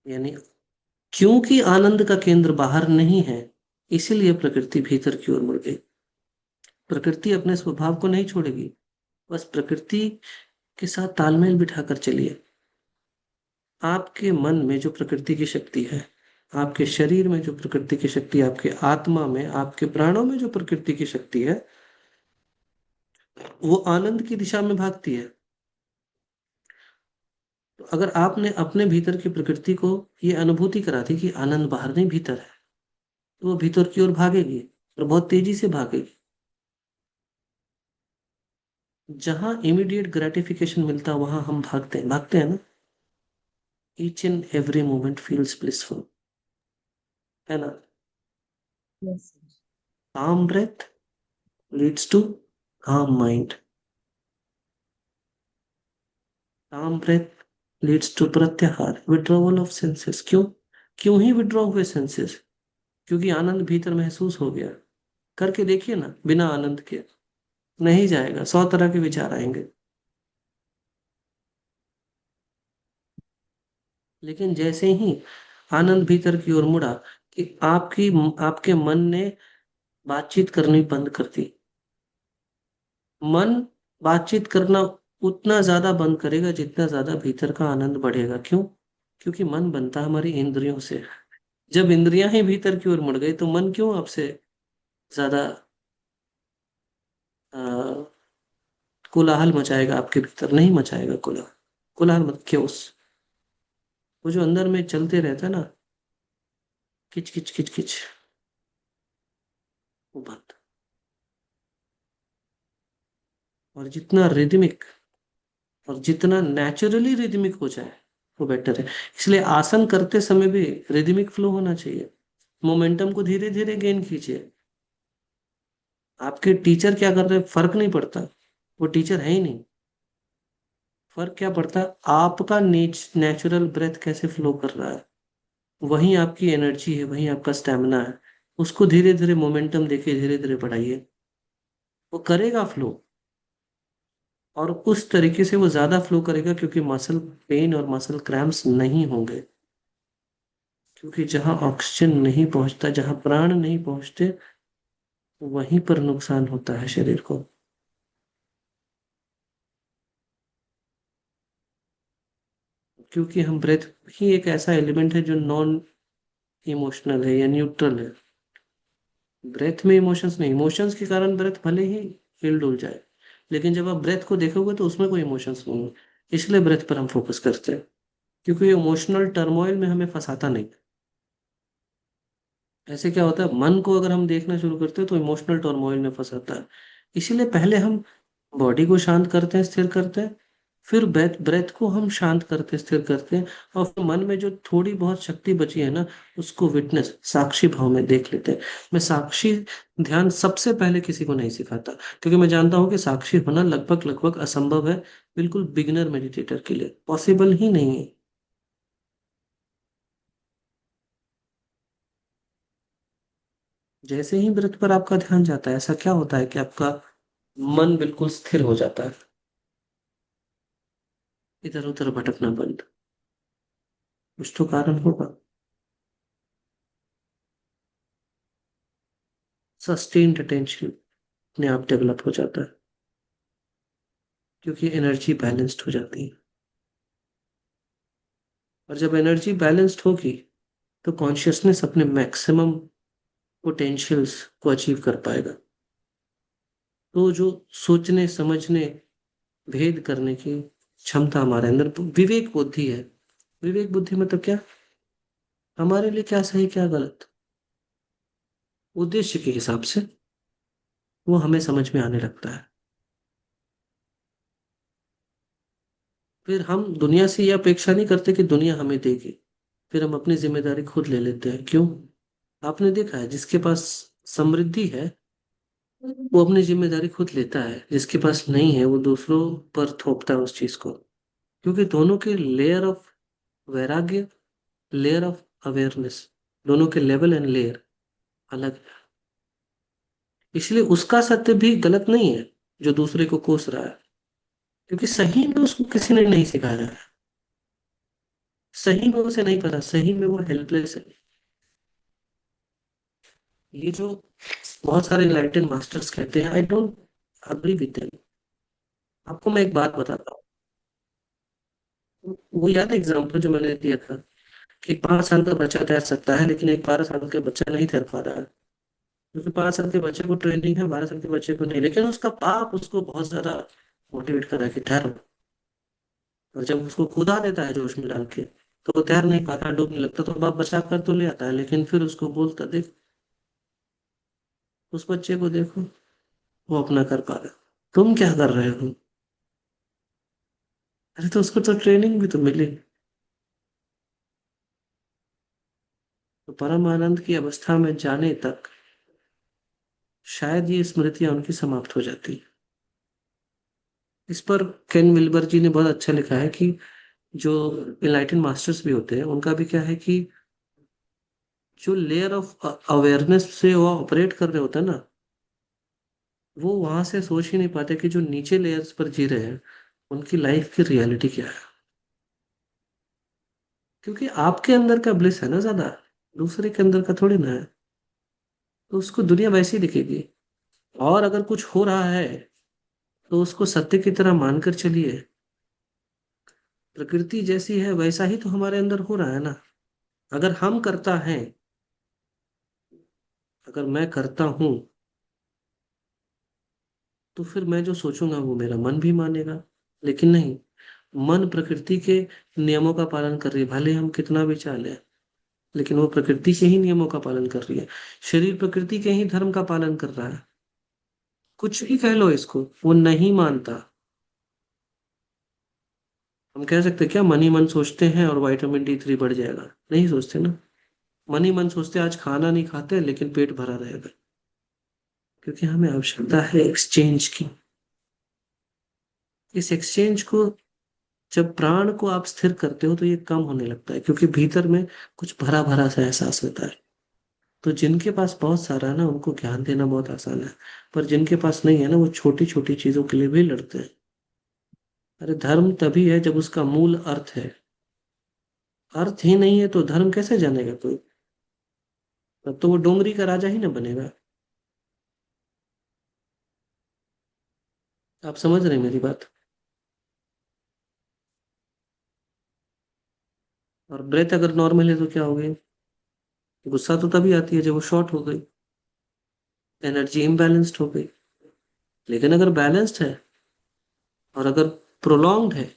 Speaker 1: यानी क्योंकि आनंद का केंद्र बाहर नहीं है, इसीलिए प्रकृति भीतर की ओर मुड़ गई। प्रकृति अपने स्वभाव को नहीं छोड़ेगी, बस प्रकृति के साथ तालमेल बिठाकर चलिए। आपके मन में जो प्रकृति की शक्ति है, आपके शरीर में जो प्रकृति की शक्ति है, आपके आत्मा में, आपके प्राणों में जो प्रकृति की शक्ति है, वो आनंद की दिशा में भागती है। तो अगर आपने अपने भीतर की प्रकृति को ये अनुभूति करा दी कि आनंद बाहर नहीं भीतर है, तो वो भीतर की ओर भागेगी, और बहुत तेजी से भागेगी। जहां इमीडिएट ग्रेटिफिकेशन मिलता है वहां हम भागते हैं ना। Each and every moment feels blissful, है ना।
Speaker 6: Yes.
Speaker 1: Calm breath leads to calm mind. Calm breath leads to pratyahara, withdrawal of senses. क्यों, क्यों ही विड्रॉ हुए सेंसेस? क्योंकि आनंद भीतर महसूस हो गया। करके देखिए ना, बिना आनंद के नहीं जाएगा, 100 तरह के विचार आएंगे। लेकिन जैसे ही आनंद भीतर की ओर मुड़ा, कि आपके मन ने बातचीत करनी बंद कर दी। मन बातचीत करना उतना ज्यादा बंद करेगा जितना ज्यादा भीतर का आनंद बढ़ेगा। क्यों? क्योंकि मन बनता हमारी इंद्रियों से। जब इंद्रियां ही भीतर की ओर मुड़ गई तो मन क्यों आपसे ज्यादा अ, कोलाहल मचाएगा? आपके भीतर नहीं मचाएगा कोलाहल। कोलाहल मत क्यों उस वो जो अंदर में चलते रहता है ना, किच किच किच किच, वो बंद। और जितना रिदमिक और जितना नेचुरली रिदमिक हो जाए वो बेटर है। इसलिए आसन करते समय भी रिदमिक फ्लो होना चाहिए। मोमेंटम को धीरे धीरे गेन कीजिए। आपके टीचर क्या कर रहे हैं फर्क नहीं पड़ता, वो टीचर है ही नहीं। फर्क क्या पड़ता है, आपका नेचुरल ब्रेथ कैसे फ्लो कर रहा है। वही आपकी एनर्जी है, वही आपका स्टेमिना है। उसको धीरे धीरे मोमेंटम देके धीरे धीरे बढ़ाइए, वो करेगा फ्लो। और उस तरीके से वो ज्यादा फ्लो करेगा क्योंकि मसल पेन और मसल क्रैम्प्स नहीं होंगे। क्योंकि जहां ऑक्सीजन नहीं पहुंचता, जहां प्राण नहीं पहुंचते, वहीं पर नुकसान होता है शरीर को। क्योंकि हम ब्रेथ ही एक ऐसा एलिमेंट है जो नॉन इमोशनल है या न्यूट्रल है। ब्रेथ में इमोशंस नहीं, इमोशंस के कारण ब्रेथ भले ही हिल डुल जाए, लेकिन जब आप ब्रेथ को देखोगे तो उसमें कोई इमोशंस नहीं है। इसलिए ब्रेथ पर हम फोकस करते हैं, क्योंकि इमोशनल टर्मोइल में हमें फंसाता नहीं। ऐसे क्या होता है, मन को अगर हम देखना शुरू करते हैं तो इमोशनल टर्मोइल में फंसाता है। इसीलिए पहले हम बॉडी को शांत करते हैं, स्थिर करते हैं, फिर ब्रेथ ब्रेथ को हम शांत करते स्थिर करते हैं, और फिर मन में जो थोड़ी बहुत शक्ति बची है ना, उसको विटनेस साक्षी भाव में देख लेते हैं। मैं साक्षी ध्यान सबसे पहले किसी को नहीं सिखाता, क्योंकि मैं जानता हूं कि साक्षी होना लगभग लगभग असंभव है। बिल्कुल बिगिनर मेडिटेटर के लिए पॉसिबल ही नहीं है। जैसे ही ब्रेथ पर आपका ध्यान जाता है, ऐसा क्या होता है कि आपका मन बिल्कुल स्थिर हो जाता है, इधर उधर भटकना बंद। कुछ तो कारण होगा। सस्टेन्ड अटेंशन अपने आप डेवलप हो जाता है, क्योंकि एनर्जी बैलेंस्ड हो जाती है। और जब एनर्जी बैलेंस्ड होगी तो कॉन्शियसनेस अपने मैक्सिमम पोटेंशियल्स को अचीव कर पाएगा। तो जो सोचने समझने भेद करने की क्षमता हमारे अंदर विवेक बुद्धि है। विवेक बुद्धि मतलब क्या, हमारे लिए क्या सही क्या गलत, उद्देश्य के हिसाब से वो हमें समझ में आने लगता है। फिर हम दुनिया से ये अपेक्षा नहीं करते कि दुनिया हमें देगी। फिर हम अपनी जिम्मेदारी खुद ले लेते हैं। क्यों? आपने देखा है, जिसके पास समृद्धि है वो अपनी जिम्मेदारी खुद लेता है, जिसके पास नहीं है वो दूसरों पर थोपता है उस चीज को। क्योंकि दोनों के लेयर ऑफ वैराग्य, लेयर ऑफ अवेयरनेस, दोनों के लेवल एंड लेयर अलग है। इसलिए उसका सत्य भी गलत नहीं है जो दूसरे को कोस रहा है, क्योंकि सही में उसको किसी ने नहीं सिखाया है। सही में उसे नहीं पता, सही में वो हेल्पलेस है। ये जो बहुत सारे इनलाइटेड मास्टर्स कहते हैं, I don't agree with them. आपको मैं एक बात बताता हूँ। वो याद है एग्जाम्पल जो मैंने दिया था कि 5 साल का बच्चा तैर सकता है लेकिन एक 12 साल का बच्चा नहीं तैर पा रहा है। क्योंकि 5 साल के बच्चे को ट्रेनिंग है, 12 साल के बच्चे को नहीं, लेकिन उसका बाप उसको बहुत ज्यादा मोटिवेट कर रहा है कि तैरो। और जब उसको कूदा देता है जोश में डाल के, तो वो तैर नहीं पाता, डूबने लगता, तो बाप बचा कर तो ले आता है, लेकिन फिर उसको बोलता, देख उस बच्चे को देखो, वो अपना कर पा रहा है, तुम क्या कर रहे हो? अरे तो उसको तो ट्रेनिंग भी तो मिली। तो परम आनंद की अवस्था में जाने तक शायद ये स्मृतियां उनकी समाप्त हो जाती है। इस पर केन विल्बर जी ने बहुत अच्छा लिखा है कि जो इनलाइटेड मास्टर्स भी होते हैं उनका भी क्या है कि जो लेयर ऑफ अवेयरनेस से वो ऑपरेट कर रहे होते हैं ना, वो वहां से सोच ही नहीं पाते कि जो नीचे लेयर्स पर जी रहे हैं उनकी लाइफ की रियलिटी क्या है। क्योंकि आपके अंदर का ब्लिस है ना ज्यादा, दूसरे के अंदर का थोड़ी ना है। तो उसको दुनिया वैसी दिखेगी। और अगर कुछ हो रहा है तो उसको सत्य की तरह मानकर चलिए। प्रकृति जैसी है वैसा ही तो हमारे अंदर हो रहा है ना। अगर हम करता है, अगर मैं करता हूं, तो फिर मैं जो सोचूंगा वो मेरा मन भी मानेगा। लेकिन नहीं, मन प्रकृति के नियमों का पालन कर रही है, भले हम कितना भी चाहे, लेकिन वो प्रकृति के ही नियमों का पालन कर रही है। शरीर प्रकृति के ही धर्म का पालन कर रहा है। कुछ भी कह लो इसको, वो नहीं मानता। हम कह सकते हैं क्या मन ही मन सोचते हैं और विटामिन D3 बढ़ जाएगा? नहीं सोचते ना। मन ही मन सोचते आज खाना नहीं खाते लेकिन पेट भरा रहेगा, क्योंकि हमें आवश्यकता है एक्सचेंज की। इस एक्सचेंज को, जब प्राण को आप स्थिर करते हो तो ये कम होने लगता है, क्योंकि भीतर में कुछ भरा भरा सा एहसास होता है। तो जिनके पास बहुत सारा है ना, उनको ज्ञान देना बहुत आसान है। पर जिनके पास नहीं है ना, वो छोटी छोटी चीजों के लिए भी लड़ते हैं। अरे धर्म तभी है जब उसका मूल अर्थ है। अर्थ ही नहीं है तो धर्म कैसे जानेगा कोई? तब तो वो डोंगरी का राजा ही ना बनेगा। आप समझ रहे हैं मेरी बात? और ब्रेथ अगर नॉर्मल है तो क्या हो गया? गुस्सा तो तभी आती है जब वो शॉर्ट हो गई, एनर्जी इम्बैलेंस्ड हो गई। लेकिन अगर बैलेंस्ड है, और अगर प्रोलॉन्ग्ड है,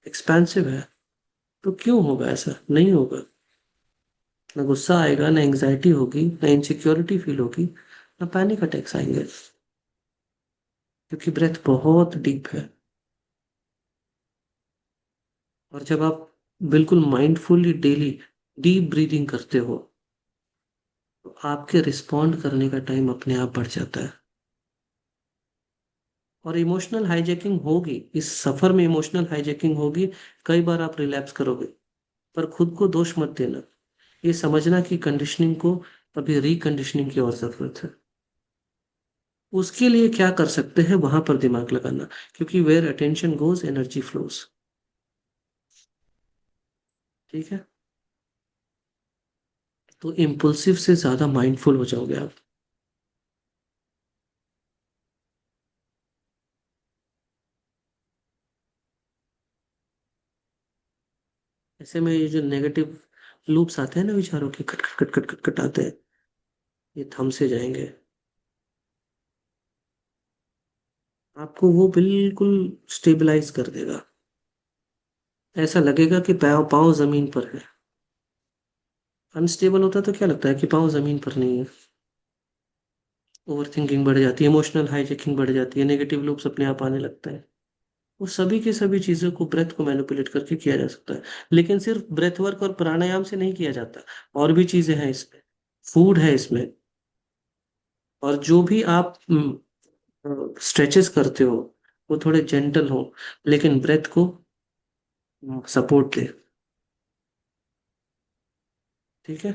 Speaker 1: एक्सपेंसिव है, तो क्यों होगा ऐसा? नहीं होगा। ना गुस्सा आएगा, ना एंग्जाइटी होगी, ना इनसिक्योरिटी फील होगी, ना पैनिक अटैक्स आएंगे, क्योंकि ब्रेथ बहुत डीप है। और जब आप बिल्कुल माइंडफुली डेली डीप ब्रीदिंग करते हो, तो आपके रिस्पॉन्ड करने का टाइम अपने आप बढ़ जाता है। और इमोशनल हाईजैकिंग होगी, इस सफर में इमोशनल हाईजैकिंग होगी। कई बार आप रिलैप्स करोगे, पर खुद को दोष मत देना। ये समझना कि कंडीशनिंग को अभी रिकंडीशनिंग की और जरूरत है। उसके लिए क्या कर सकते हैं, वहां पर दिमाग लगाना, क्योंकि where attention goes energy flows. ठीक है? तो इम्पल्सिव से ज्यादा माइंडफुल हो जाओगे आप। ऐसे में ये जो नेगेटिव लूप्स आते हैं ना विचारों के, खट खट खट खट खट खट आते हैं, ये थम से जाएंगे। आपको वो बिल्कुल स्टेबलाइज कर देगा। ऐसा लगेगा कि पाँव पाँव जमीन पर है। अनस्टेबल होता तो क्या लगता है कि पाँव जमीन पर नहीं है। ओवर थिंकिंग बढ़ जाती है, इमोशनल हाईजेकिंग बढ़ जाती है, नेगेटिव लूप्स अपने आप आने लगता है। वो सभी के सभी चीजों को ब्रेथ को मैनिपुलेट करके किया जा सकता है। लेकिन सिर्फ ब्रेथ वर्क और प्राणायाम से नहीं किया जाता, और भी चीजें हैं इसमें। फूड है इसमें। और जो भी आप स्ट्रेचेस करते हो, वो थोड़े जेंटल हो, लेकिन ब्रेथ को सपोर्ट दे। ठीक है?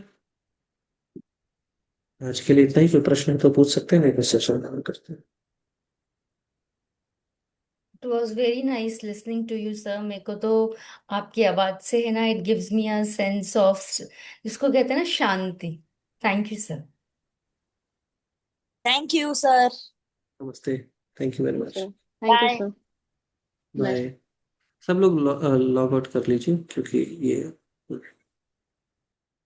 Speaker 1: आज के लिए इतना ही। कोई प्रश्न है तो पूछ सकते हैं, नहीं तो सेशन खत्म करते हैं।
Speaker 4: It was very nice listening to you sir. मेरे को तो आपकी आवाज से है ना, it gives me a sense of, जिसको कहते हैं ना, शांति। Thank you sir.
Speaker 6: Thank you sir.
Speaker 1: नमस्ते। Thank you very much.
Speaker 2: Thank you
Speaker 6: bye.
Speaker 2: Sir. Bye.
Speaker 1: Bye. सब लोग लॉग आउट कर लीजिए, क्योंकि ये